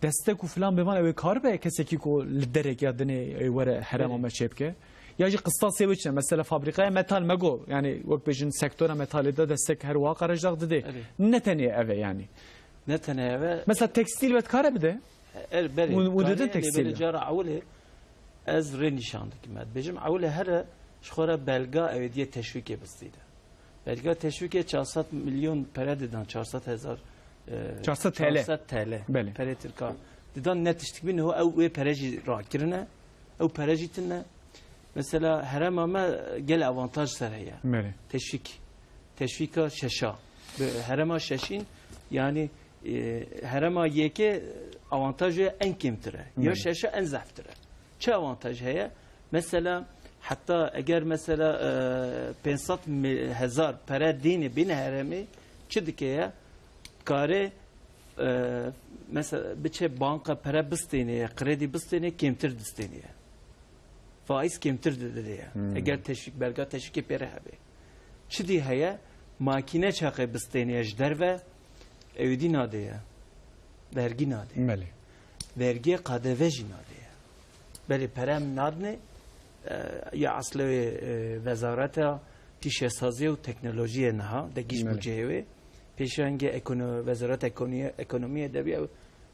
destek û filan bêvan ew ê kar be kesekî ku li derek ya dinê were herema me çê bike ya jî qistasê wê çi mesela fabrîqeya metal mego yani wek bêjin sektora metalê de destek her wiha qerej dax dide ne tenê ev e yani ne tenê ve mesela tekstil ve kare bir de وددن تكستيل جار عوله از ري نشاندك مد بجم عوله هر شخوره بلغا اوديه تشويق بستيده بلغا تشويق 400 milyon paradeden 400,000 400 TL para Türkiye didan net iştik bin o ev paraji rakirine ev parajitine mesela herem ama gel avantaj saraya teşvika şaşa herema şaşin yani herema yeke avantajı en kimtire ya şaşa en zaftire çe avantaj heye mesela hatta eğer mesela 500,000 para dini bin heremi çidikeye kare mesela biçe banka para bisteniye kredi bisteniye kimtir disteniye faiz kimtir dediye eğer teşvik belga teşvik pere habe çidi heye makine çakı bisteniye jder ve evdi nadeye vergi nadeye vergi kadeve jinadeye beli perem nadne ya aslı vezareta pişesazı ve teknolojiye naha de giş bu cehve peşenge vezaret ekonomiye de bir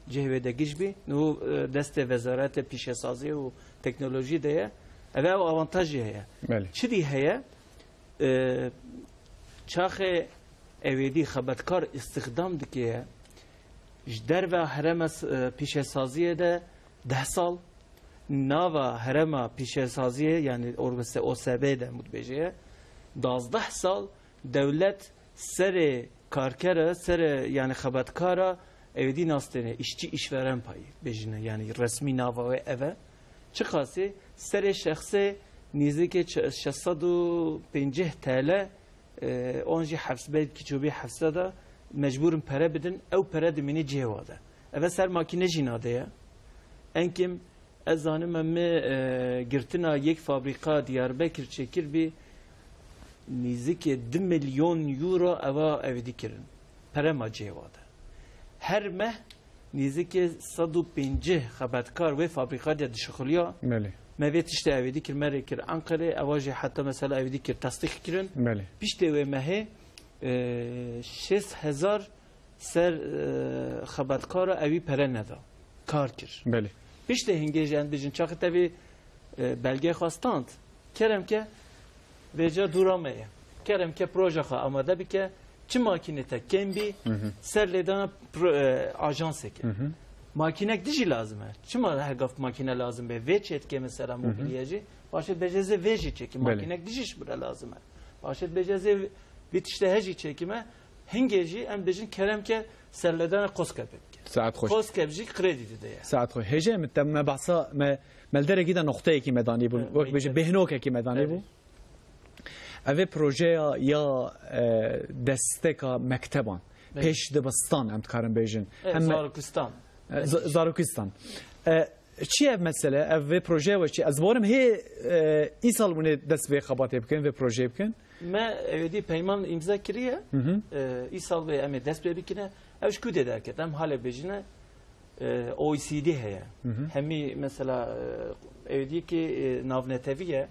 cehve de giş bi no deste vezarete pişesazı ve teknoloji de ve avantajı heye çidi heye çaxe evdi xabatkar istihdam dikiye jder ve herema pişesaziye de 10 sal nava herema pişesaziye yani orgası OSB de mutbeciye 12 sal devlet sere karkara sere yani xabatkara evdi nastene işçi işveren payı bejine yani resmi nava ve eve çıkası sere şahse nizike 650 TL onji hafsbel kiçobi hafsada mecburum para bidin ev para dimini cevada eve ser makine jinade ya enkim ezanım emme girtina yek fabrika Diyarbakır çekir bir nizike 2 milyon euro eva evdikirin para ma cevada her meh nizike 150 xabatkar ve fabrika de dişxuliya ماذا تشتهي ذيك المركز أنقرة أواجه حتى مثلا ذيك تصديق كرن بيشتهي ماهي 6,000 سر خبركارا أبي برندا كاركر بيشتهي هنجي عند بيجن شاخ تبي belge خواستند kerem ke veca duramaya kerem ke proje ha ama da bir ke çi makinete kembi serleden ajans eke makinek dişi lazım ha çima her gaf makine lazım be veç etke mesela mobilyacı başet beceze veji çeki makinek dişi bura lazım ha başet beceze bitişte heci çekime hengeci em bejin kerem ke serleden koskap saat hoş koskapji kredi de ya saat hoş hece me bahsa ملدره گیدن نقطه کی مدانی بود وقت بچه بهنوک کی مدانی بود اوه پروژه یا دستکا مکتبان پیش دبستان هم کارم بیشن زاروکستان چیه مثلا اوه پروژه و چی از بارم هی این سال مونه دست به خباته بکن و پروژه بکن ما دی پیمان امضا کریه این سال به ام دست به بکنه اوش کود درکت هم حال بیشنه OECD heye. Hemi mesela evdi ki navneteviye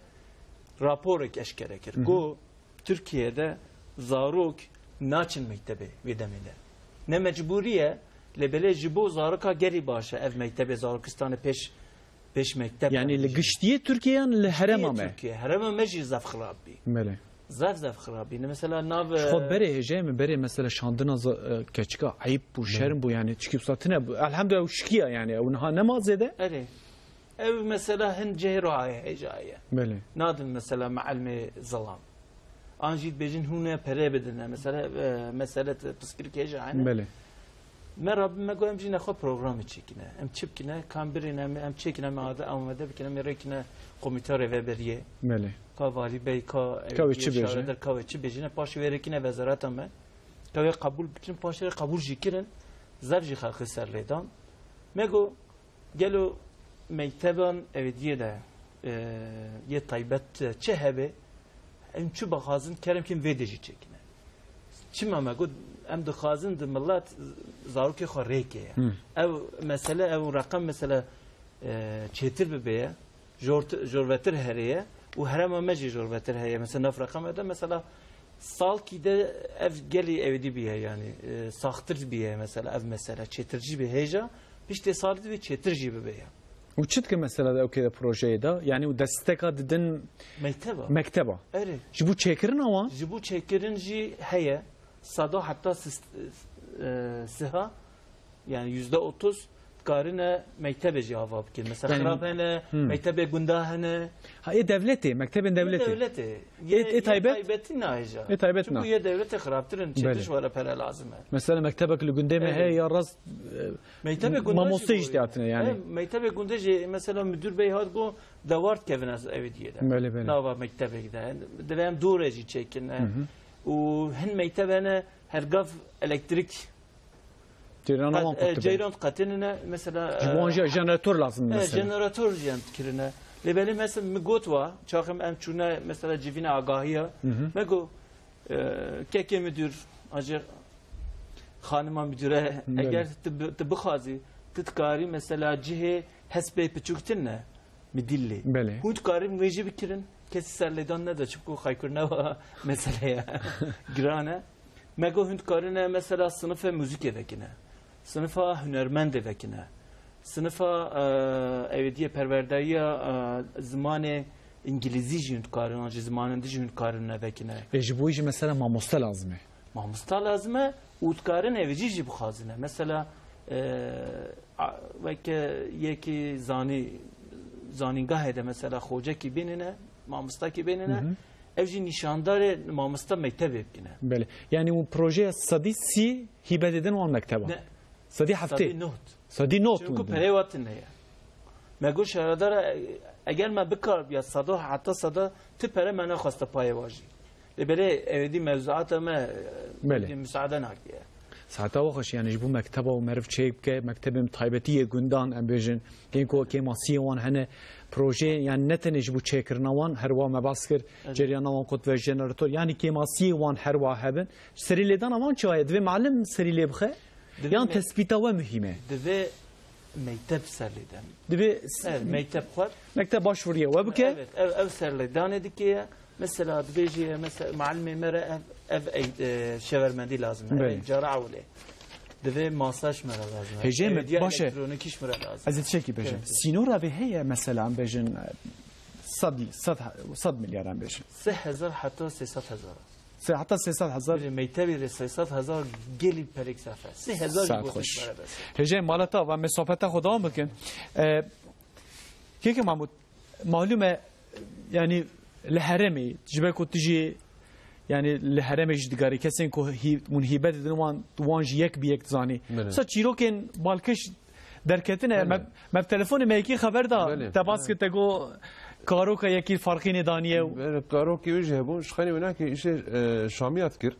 rapor eşkerekir. Go Türkiye'de zarok naçin mektebi videminde. Ne mecburiye لبله جبو زارکا گری باشه اف مکتب زارکستان پیش مکتب يعني القشتيه تركيا الهرم ما ترکیه هرم مجی زف خرابی بله زف خرابی نه مثلا ناو خب بره هجه من بره مثلا شاندنا كچكا عيب بو شرم بو يعني تشكي بساتنا الحمد لله وشكيا يعني او نها نماز ده اره او مثلا هن جهرای هجایه بله نادم مثلا معلم ظلام انجید بجن هونه پره بدنه مثلا پسکری که هجایه بله من رب ما گویم جی نخوا پروگرامی چیکنه ام چیپ کنه کام برینه ام چیکنه ماده آمده بکنه میره کنه کمیته رهبریه بله کا والی بی کا چی بیجه در کا چی بیجه پاش ویره کنه وزارت هم کا قبول بکن پاش قبول جی کردن زبجی خلق سر لیدان میگو گلو مکتبان اودیه ده یه طیبت چه هبه ام چو بخازن کرم کن ویدجی چیکنه چی ما میگو ام دخازن د ملت زاروکی خریکه او مسئله او رقم مثلا چهتر ببیه جوربتر هریه و هرم مجی جوربتر هریه مثلا نف رقم ده مثلا سال کی ده اف گلی اودی بیه yani ساختر بیه مثلا اف مثلا چهترجی به هجا بیشتر سال دی چهترجی ببیه وشت كمثلا ده اوكي ده بروجي ده يعني ودستك ددن مكتبه اره جبو تشيكرنا وان جبو تشيكرن جي هي صدا حتى سها يعني %30 قارنه مكتبه جواب كل مثلا يعني خراب هنا مكتبه جنده هنا هاي دولتي مكتب دولتي ايه تايبت نايجا ايه تايبتنا هي دولتي خرابترن تشتش ولا بلا لازمه مثلا مكتبك اللي قدامي هي يا راس مكتبه جنده ما موصيش تاعتنا يعني مكتبه جنده مثلا مدير بي هاد جو دوارت كيفن از ايديه ده نوا مكتبه ده دوام دورجي تشيكن وهن مكتبنا هرقف الكتريك جيران قاتلنا مثلا جوانجا جنراتور لازم مثلا جنراتور جنت كرنا لبالي مثلا مقوتوا شاخم ام چونه مثلا جيفينا آگاهيه مگو كيكي مدير اجر خانما مديره اگر تبخازي تتكاري مثلا جهه حسبي بچوكتنه مدلي بله هو تكاري ويجي بكرن كسي سرليدان نده چبكو خايكرنا مثلا گرانه مگو هند کارنه مثلا صنف موزیک وکینه صنف هنرمند وکینه صنف اودیه پروردایی زمان انگلیزی جند کارن آنچه زمانندی جند کارن وکینه اجبویج مثلا ماموستا لازمه ماموستا لازمه اوتکارن اوجی جی بخازنه مثلا وکه یکی زانینگاه ده مثلا خوجه کی بیننه ماموستا کی بیننه evci nişandar mamısta mektep yapkine. Bele. Yani bu proje sadi si hibededen o mekteba. Sadi hafte. Sadi not. Sadi not. Çünkü perevatın ne ya? Mego şaradar eğer ma bikar ya sada hatta sada tepere mena khasta paye vaji. Bele evdi mevzuat ama müsaade nakiye. ساعتها وخش يعني يجيبوا مكتبه ومعرف شيء مكتبه طيبتيه جندان امبيجن كينكو كيماسي وان هنا بروجي يعني نتن يجيبوا تشيكرنا وان هروا ما باسكر جريانا وان كنت جنراتور يعني كيماسي وان هروا هبن سري لدان وان شويه دبي معلم سري لبخه يعني تثبيته مهمه دبي مكتب سرليدان دبي مكتب خد مكتب باشوريه وبكه او سرليدان دكيه مثلا بيجي مثلا معلمي مرة اف شاورمندي لازم جرعه ولا دفي ماساج مرة لازم هجيم باشه الكترونيكيش مرة لازم از تشكي بيجن سينورا به هي مثلا بيجن صد مليار بيجن 3000 حتى 300000 حتى 300000 ميتابي 300000 قلي بريك سفر 3000 خوش هجيم مالتا و مسافت خدا بكن كيف معلومه يعني الهرمي جبك وتجي يعني الهرمي جدگاری کسی کو منهبت دنوان وانج یک بیک زانی سا چیروکن بالکش درکتنه مب تلفن میکی خبر دا تباس که تگو کارو که یکی فرقی ندانیه کارو که وجه بون شخنی ونا که ایش شامیات کرد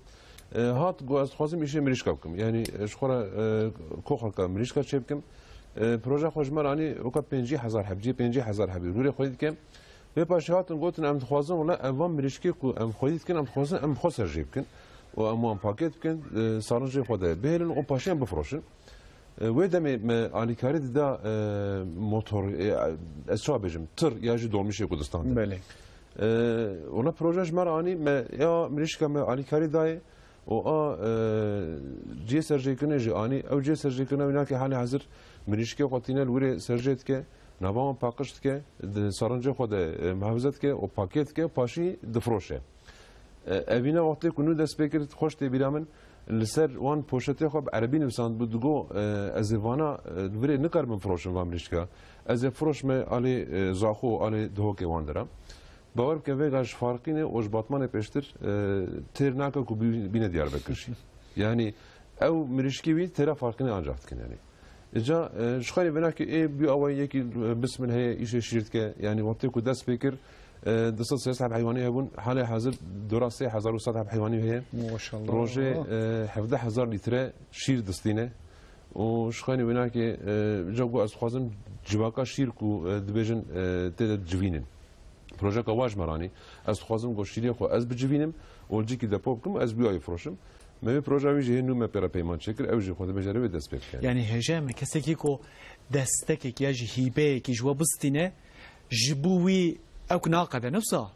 هات گو از خوازم ایش مریشکا بکم یعنی شخورا کوخر که مریشکا چه بکم پروژه خوشمرانی وکا 50000 حبجی 50000 حبی روی خودید کم به پاشهاتن گفتن ام خوازن ولا ام مریشکی کو ام خودید کن ام خوازن ام خوسر جیب کن و ام پاکت کن سارنجی خوده بهرن او پاشن بفروشن و دم آلیکاری دا موتور از چه بجم تر یاجی دولمیشه کردستان بله اونا پروژه مرانی یا مریشکا آلیکاری دای و جي سرجيكنا جاني او جي سرجيكنا هناك حال حاضر منشكي قطينا الوري سرجت که نوام پاکشت که سرنجه خود محافظت که و پاکت که پاشی دفروشه اوینا وقتی کنو دست بکرد خوش تبیرامن لسر وان پوشته خب عربی نویسند بودگو از وانا دوره نکار من فروشم وام ریشکا از فروش می آلی زاخو آلی دهوک وان درم باور که ویگاش فرقینه اوج باتمان پیشتر تر ناکا کو بینه دیار بکشی یعنی او مریشکی بی تر فرقینه انجافت کنه یعنی اجا شخاری بنا که ای بی اوای یکی بسم الله ایش شیرت که یعنی وقتی کو دست بکر دست سیاست حیوانی هبون حال حاضر دراسه 1100 حیوانی هی ما شاء الله روزه 17000 لیتر شیر دستینه و شخانی بنا که جاگو از خوازم جواکا شیر کو دبیجن تد جوینن پروژه کواج مرانی از خوازم گوشیری خو از بجوینم و جی کی دپوب کم از بیای فروشم ما پروژه ویژه نو مپرا پیمان شکر اوجی خود بجاره و دست بکن يعني هجام كسكي كو دستك يجي هيبه كي جوا بستينه جبوي او ناقده نفسها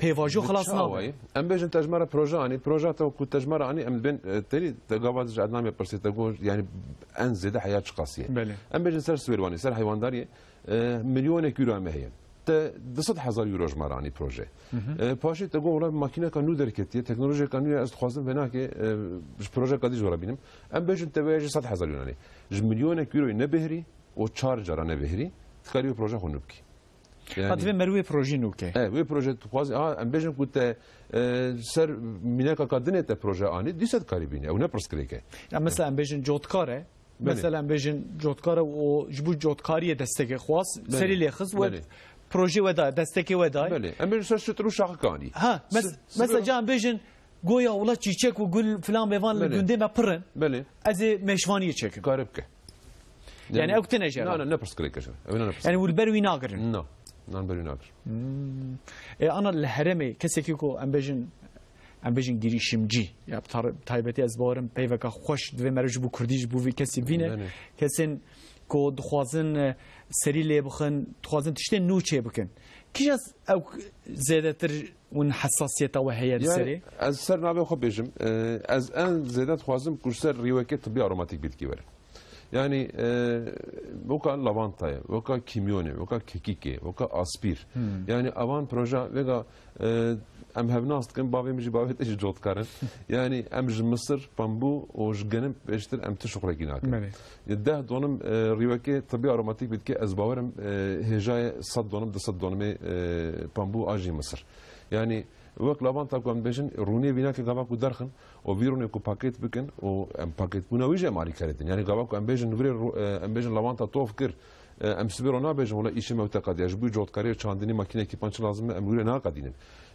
بيواجو خلاص ناوي ام بيجن تجمره بروجه اني بروجه تو كنت تجمره اني ام بين تري تقابل جعدنا مي برسي تقول يعني انزل حياه شخصيه بله ام بيجن سر سويرواني سر حيوانداري مليون كيلو ما هي دست هزار یورو جمرانی پروژه پاشی تگو ولی ماکینه کانو درکتیه تکنولوژی کانو از خوازم بنا که پروژه کدی جورا بینم ام بيجن تبعی 100,000 یونانی مليون كيلو نبهری و 4 جرا نبهری تخری پروژه خونوب کی هذا مروي بروجي نوكي وی پروژه تخواز ام بيجن كنت سر مینه کادنه ته پروژه آنی دیست کاری بینه او نه پرسکریکه يعني مثلا بيجن جوتكاره مثلا بيجن جوتكاره و جبو جوتكاريه دستك خواص سري لي خز و بروجي ودا دستكي ودا بله ام بيجن سر شترو شاقاني ها مثلا جان بيجن گویا ولا چیچک و گل فلان میوان گنده ما پرن بله از مشوانی چکم کاربکه يعني اوقت نجار لا لا نبرسكريكه يعني والبروي ناقرن نو نان بري ناقر انا الهرمي كسكيكو ام بيجن girişimci ya taybeti ez barım peyveka xoş ve merj bu kurdij bu kesi vine kesin ko dxwazin seri le bixin dxwazin tişte nu çe bikin kijas ew zedetir un hassasiyeta ve heyet seri از سر نابه خو بيجم از ان زيادات خوازم كرسر ريوكي طبي اروماتيك بيتكي ور يعني وكا لافانتا وكا كيميوني وكا كيكيكي وكا اسبير يعني اوان بروجا وكا ام هفناست كن بابي مجي بابي تجي جوت كارن يعني ام مصر بامبو وجنم بيشتر ام تشقرا كيناك يده دونم ريوكي طبي اروماتيك بيتكي از باورم هجاي صد دونم د صد دونم بامبو اجي مصر يعني وقت لابانتا كون بيجن روني بينا كي غابا كو درخن او فيروني كو باكيت بكن او ام باكيت بونا ويجا ماري كارتين يعني غابا كو ام بيجن نوري ام بيجن لابانتا توف كر ام سبيرونا بيجن ولا ايش معتقد يجبو جوت كاري چاندني ماكينه كي بانش لازم ام وري نا قدينن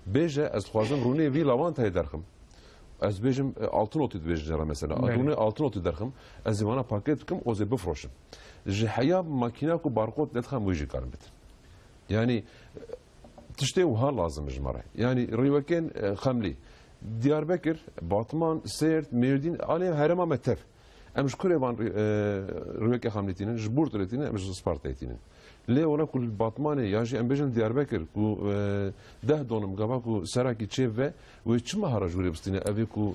بيجا از خوازم روني في لابانتا درخم از بيجم altın otu بيجن مثلا روني altın otu درخم از زمانه باكيت بكم او زي بفروشم جحيا ماكينه كو باركود ندخم ويجي كارم يعني تشتي وها لازم جمره يعني ريوكين خملي دياربكر باطمان سيرت ميردين عليه هرما متف امش كوريبان ريوكي خملتين جبورت ريتين امش سبارتيتين ليه ولا كل باطمان ياجي ام بيجن دياربكر كو ده دونم غاباكو سراكي تشيف و چما هراجوري بستينه ابي كو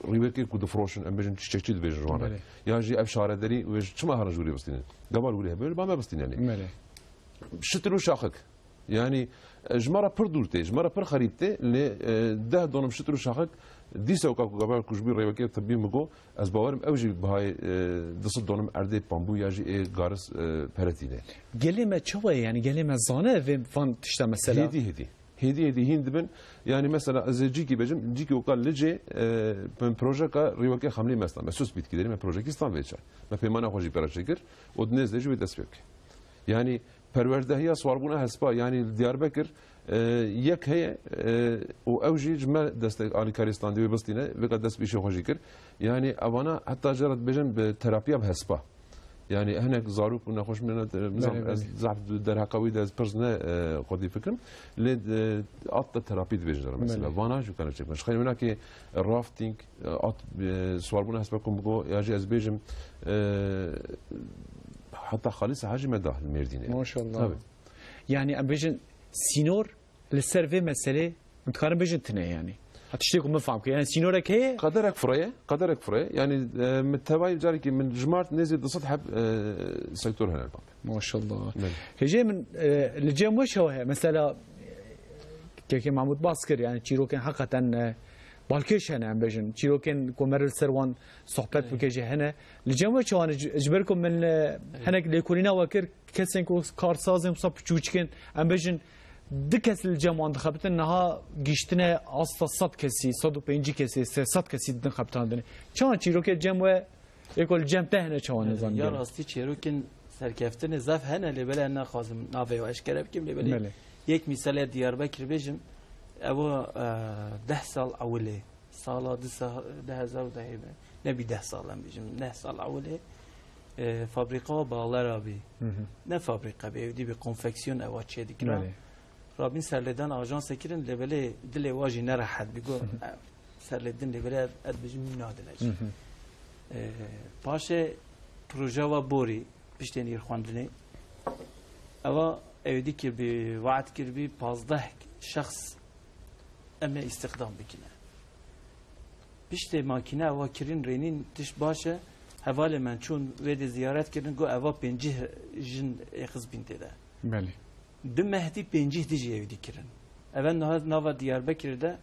ريوكي كو دفروشن ام بيجن تشيتشي بيجن جوانه ياجي اب شاردري و چما هراجوري بستينه غابال وري هبل ما بستينه يعني شترو شاخك يعني جمرة پر دورته جمرة پر خريبته اللي ده دونم شترو شاخك دي سوكا قبل كجبير ريوكي طبي مگو از باورم اوجي بهاي دست دونم ارده بامبو ياجي غارس پرتينه gelime çava yani gelime zane ve van işte mesela هدي هندبن يعني مثلا از جيكي بجم جيكي وقال لجي من بروجكا ريوكي خملي مثلا مسوس بيت كده ما بروجكي ستان ويتشا ما بيمانا خوجي براشكر ودنز دجو دسبك يعني پروردهی سواربونه هسپا یعنی دیاربکر یک هی و اوجی جمع دست آلیکاریستان دیوی بستینه وقت دست بیشی خوشی کر یعنی اوانا حتی جرات بجن به تراپیا به هسپا یعنی هناك زاروك و نخوش من زعف در حقوی دست پرزنه خودی فکرم لید آت تراپی بجن مثلا وانا جو کنه چک مش خیلی منا که رافتینگ آت سواربونه هسپا کم بگو یاجی از بجم حتى خالص حاجه مداه الميردينه ما شاء الله طبعا. يعني ام بيجن سينور للسيرفي مساله متقارن بيجن تنه يعني هتشتكي من فهم يعني سينورك هي قدرك فريه يعني متواي جاري كي من جمارت نزل ضصت حب سيكتور هنا ما شاء الله هي من الجيم وش هو مثلا كي محمود باسكر يعني تشيرو كان حقيقه بالكيش هنا عم بيجن تشيرو كان كومرل سروان صحبت بكيجي هنا الجيم وش هو اجبركم من هناك ليكونينا وكر كسنكو كارسازم صب تشوچكن عم بيجن دكس الجمع انتخابات انها جيشتنا اصلا صد كسي صد و 5 كسي صد كسي انتخابات دني چون چیروک جمع يقول جمع تهنه چون نظام يا راستي چیروکن سرکفتن زف هنه لبل انا خازم ناوي واش کرب كم لبل یک مثال دیاربکر بجم او 10 سال اوله سال 2010 نبي 10 سال ام بجم 10 سال اوله فابریکا بالرابی نه فابریکا بیودی به کنفکسیون او چه دیگر رابین سرلدن آژانس کردن لبله دل واجی نراحت بگو سرلدن لبله اد بجم نادنج پاشه پروژه و بوری پشتین خواندنی اوا اودی که به وعد کرد بی 15 شخص اما استخدام بکنه پشت ماکینه اوا کرین رینین تش باشه حواله من چون وید زیارت کردن گو اوا 50 جن اخز بینده ده بله دو مهدی 50 دیجی اودی کردن اول نوا دیاربکرده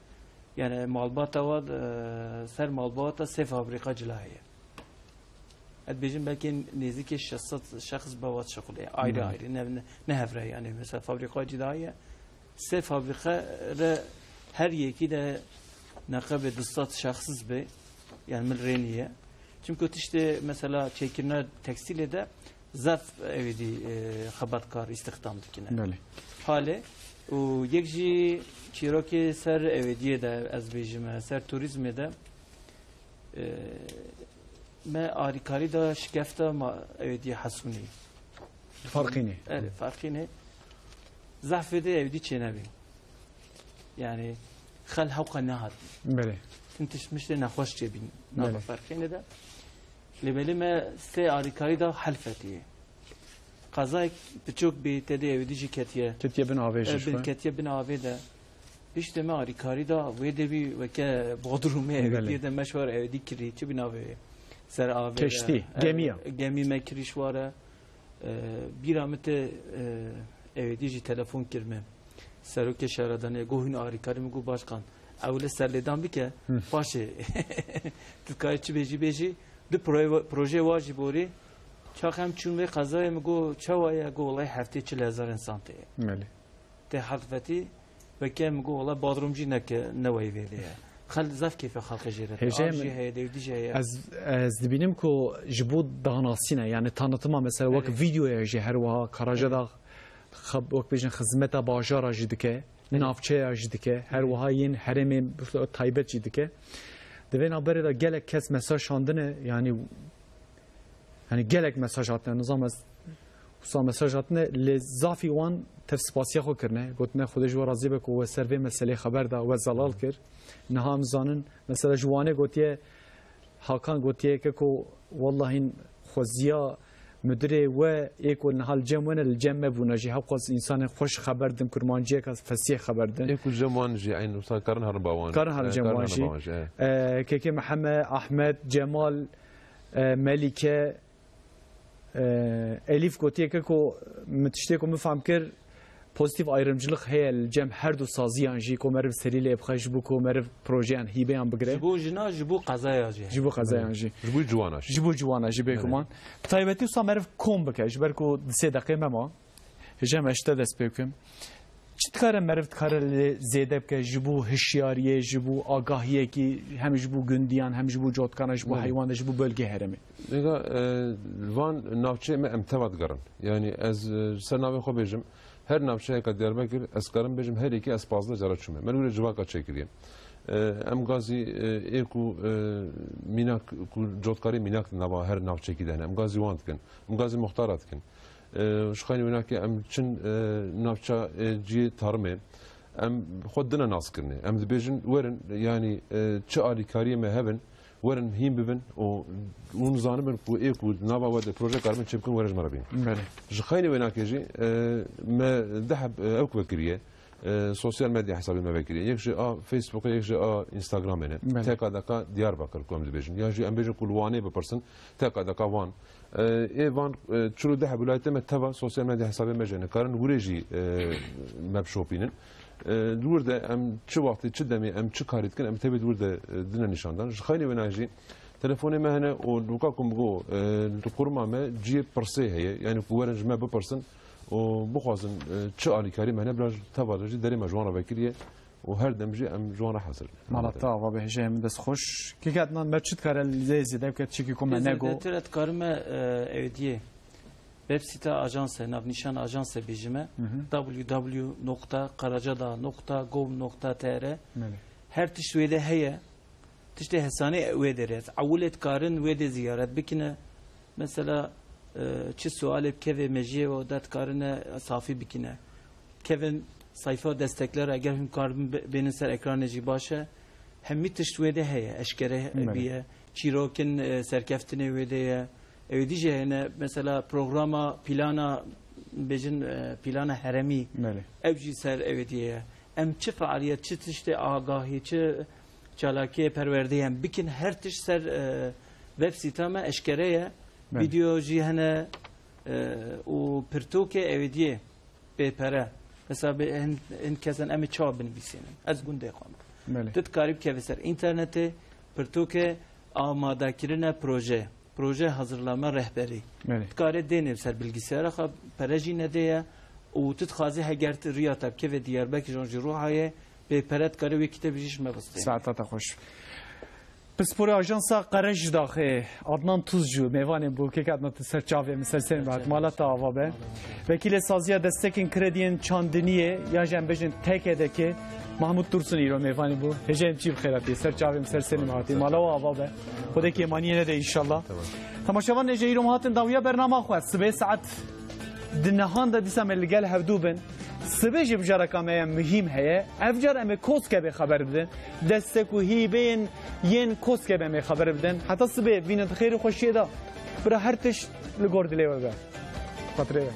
yani malbata var ser malbata se fabrika cilahiye. Edbejim belki nezike şahs bavat şekli ayrı ayrı ne hevre yani mesela fabrika cilahiye se fabrika her yeki de nakabe dıstat şahsız be yani milreniye. Çünkü işte mesela çekirne tekstile de zaf evdi xabatkar istihdam dikine. Bale. Hale و یک جی چیروکی سر اویدیه ده از بیجمه سر توریزمه ده ما آریکاری ده شکفته ما اویدیه حسونی فرقینه فرقینه ضعف ده اویدی چه نبی یعنی خل حوقا نهاد بله انتش مشته نخوش چه بین نهاد فرقینه ده لبلی ما سه آریکاری ده حلفتیه قضای بچوک به تدی اودیجی کتیه بن آویجش کتیه بن آویده işte me arikari da ve de bir ve ke bodrumu evdi de meşhur evdi kiri çi bina ve ser ave keşti gemi mekriş var bir amete evdici telefon kirme seroke şaradan gohun arikari mi go başkan evle serledan bir ke paşe tukayçı beji de proje vacibori چاقم چون به قضای مگو چوایه گو والله هفته 40,000 انسان ته بله ته حرفتی و که مگو والله بادرمجی نک نوای ویلیه خل زف کیف خلق جیره آجی هی دیدی از دبینم کو جبود داناسینه یعنی tanıtıma mesela vak videoya jی هر وها کاراجدا خب وک بیشن خدمت باجار اجدکه نافچه اجدکه هر وها ین حرم تایبت جدکه دوین haberi da gelek kes mesaj şandine yani gelek mesaj atne nizam az usa mesaj atne le zafi wan tefspasiya xo kirne gotne xode jwa razı be ko serve mesele haber da ve zalal kir naham zanın mesela jwane gotiye hakan gotiye ke ko wallahi xoziya müdire ve ekol nahal cemwen el cemme bunaji haqas insan xoş haberdim kurmanciye kas fasih haberdim ekol cemwanji ayn usa karn harbawan karn cemwanji keke Muhammed Ahmed Cemal Melike Elif gotiye ke ko tişte ko mefhem kir pozitif ayrımcılık heyel cem her du saziyan ji ko merv seriyle yapxaj bu ko merv projeyan hibeyan bigre bu jina bu qazaya ji bu qazayan ji bu juwana ji be kuman taybeti usa merv kom bikaj berko 3 dakika mema jem eşte dest bekim çitkare merv tkare zedeb ke jibu hişyariye jibu agahiye ki hem jibu gündiyan hem jibu jotkana jibu hayvan jibu bölge heremi Nega van navçe me emtevat garan yani az senave xo bejim her navçe ka Diyarbakır askarım bejim her iki espazda jara çume men öyle civaka çekiriyim em gazi eku minak ku jotkari minak nava her navçe kiden em gazi wantkin em gazi muhtaratkin شخاين هناك ام تشن نافشا جي تارمي ام خدنا ناس كرني ام دبيجن ورن يعني تشا اري كاريه ما هبن ورن هيم ببن و نزانبن كو ايكو نابا ود بروجيكت كارمن تشبكن ورج مربين شخاين هناك جي ما ذهب اوك بكريه sosyal medya hesabı mevekili. Yekşi a Facebook'a yekşi a Instagram'e. Teka daka Diyarbakır kom dibejin. Ya ji embejin kulvani bepersin. Teka daka van. Van çulu de habulayte me tava sosyal medya hesabı mecene. Karın gureji mebşopinin. Burada em çi vakti çi demi em çi karitkin em tabi burada dine nişandan. Jkhayni venaji telefonu mehne o lukakum go kurma me ciye perse heye. Yani kuvaran jme bepersin. و بخوازن چه آلی کاری منه براج تبارجی داری مجوانه وکریه و هر دمجی ام جوانه حاضر. مالتا و به هجیم دست خوش کی کدنان مچت کار لیزی دب که چیکی کم نگو. ترت کارم ایدیه. وب سیت آژانس نافنیشان آژانس بیجمه www.karacada.gov.tr her tişvede heye tişte hesane öderiz. Avlet karın öde ziyaret bikine mesela çi sualê kevê mejiye ve dat karine safi bikine. Kevin sayfa destekler eğer hüm karbon benin ser ekranı jî başe hemî tişt wê de heye eşkere biye çîrokin serkeftinê wê de ye ew dî jî hene mesela programa plana bejin plana heremî ew jî ser ew diye em çi faaliyet çi tiştê agahî çi çalakiyê perwerdeyên bikin her tişt ser web sitama eşkere ye video jihane و پرتوکه اویدیه به پره مثلا این کسان امی چا بنویسینن از گنده خواهم دت کاریب که بسر اینترنت پرتوکه آماده کردن پروژه hazırlama rehberi کاری دینه بسر bilgisayara خب پرجی ندیه و تت خازی هگرت ریاتب که و دیاربک جانجی روحایه به پرت کاری و کتابیش مبسته ساعتات خوش پسپور آژانسا قرش داخل آدنان توزجو میوانیم بو که کدنا سرچاوی مسلسل بعد مالات آوابه وکیل سازیا دستکین کردین چاندنیه یا جنبجن تکه که محمود تورسون ایرو میوانیم بو هجم چی بخیراتی سرچاوی مسلسل ماتی مالا و آوابه خودی که مانیه نده انشالله تماشاوان نجی ایرو مهاتن داویا برنامه خواهد سبه ساعت دنهان دا دیسم لگل هفدوبن سبه جب جرکامه مهم هیه افجار امی کوسکه به خبر بدن دستک و هیبین ین کوسکه به خبر بدن حتی سبه وینت خیر خوشیه دا برای هر تش لگورد لیوه خاطره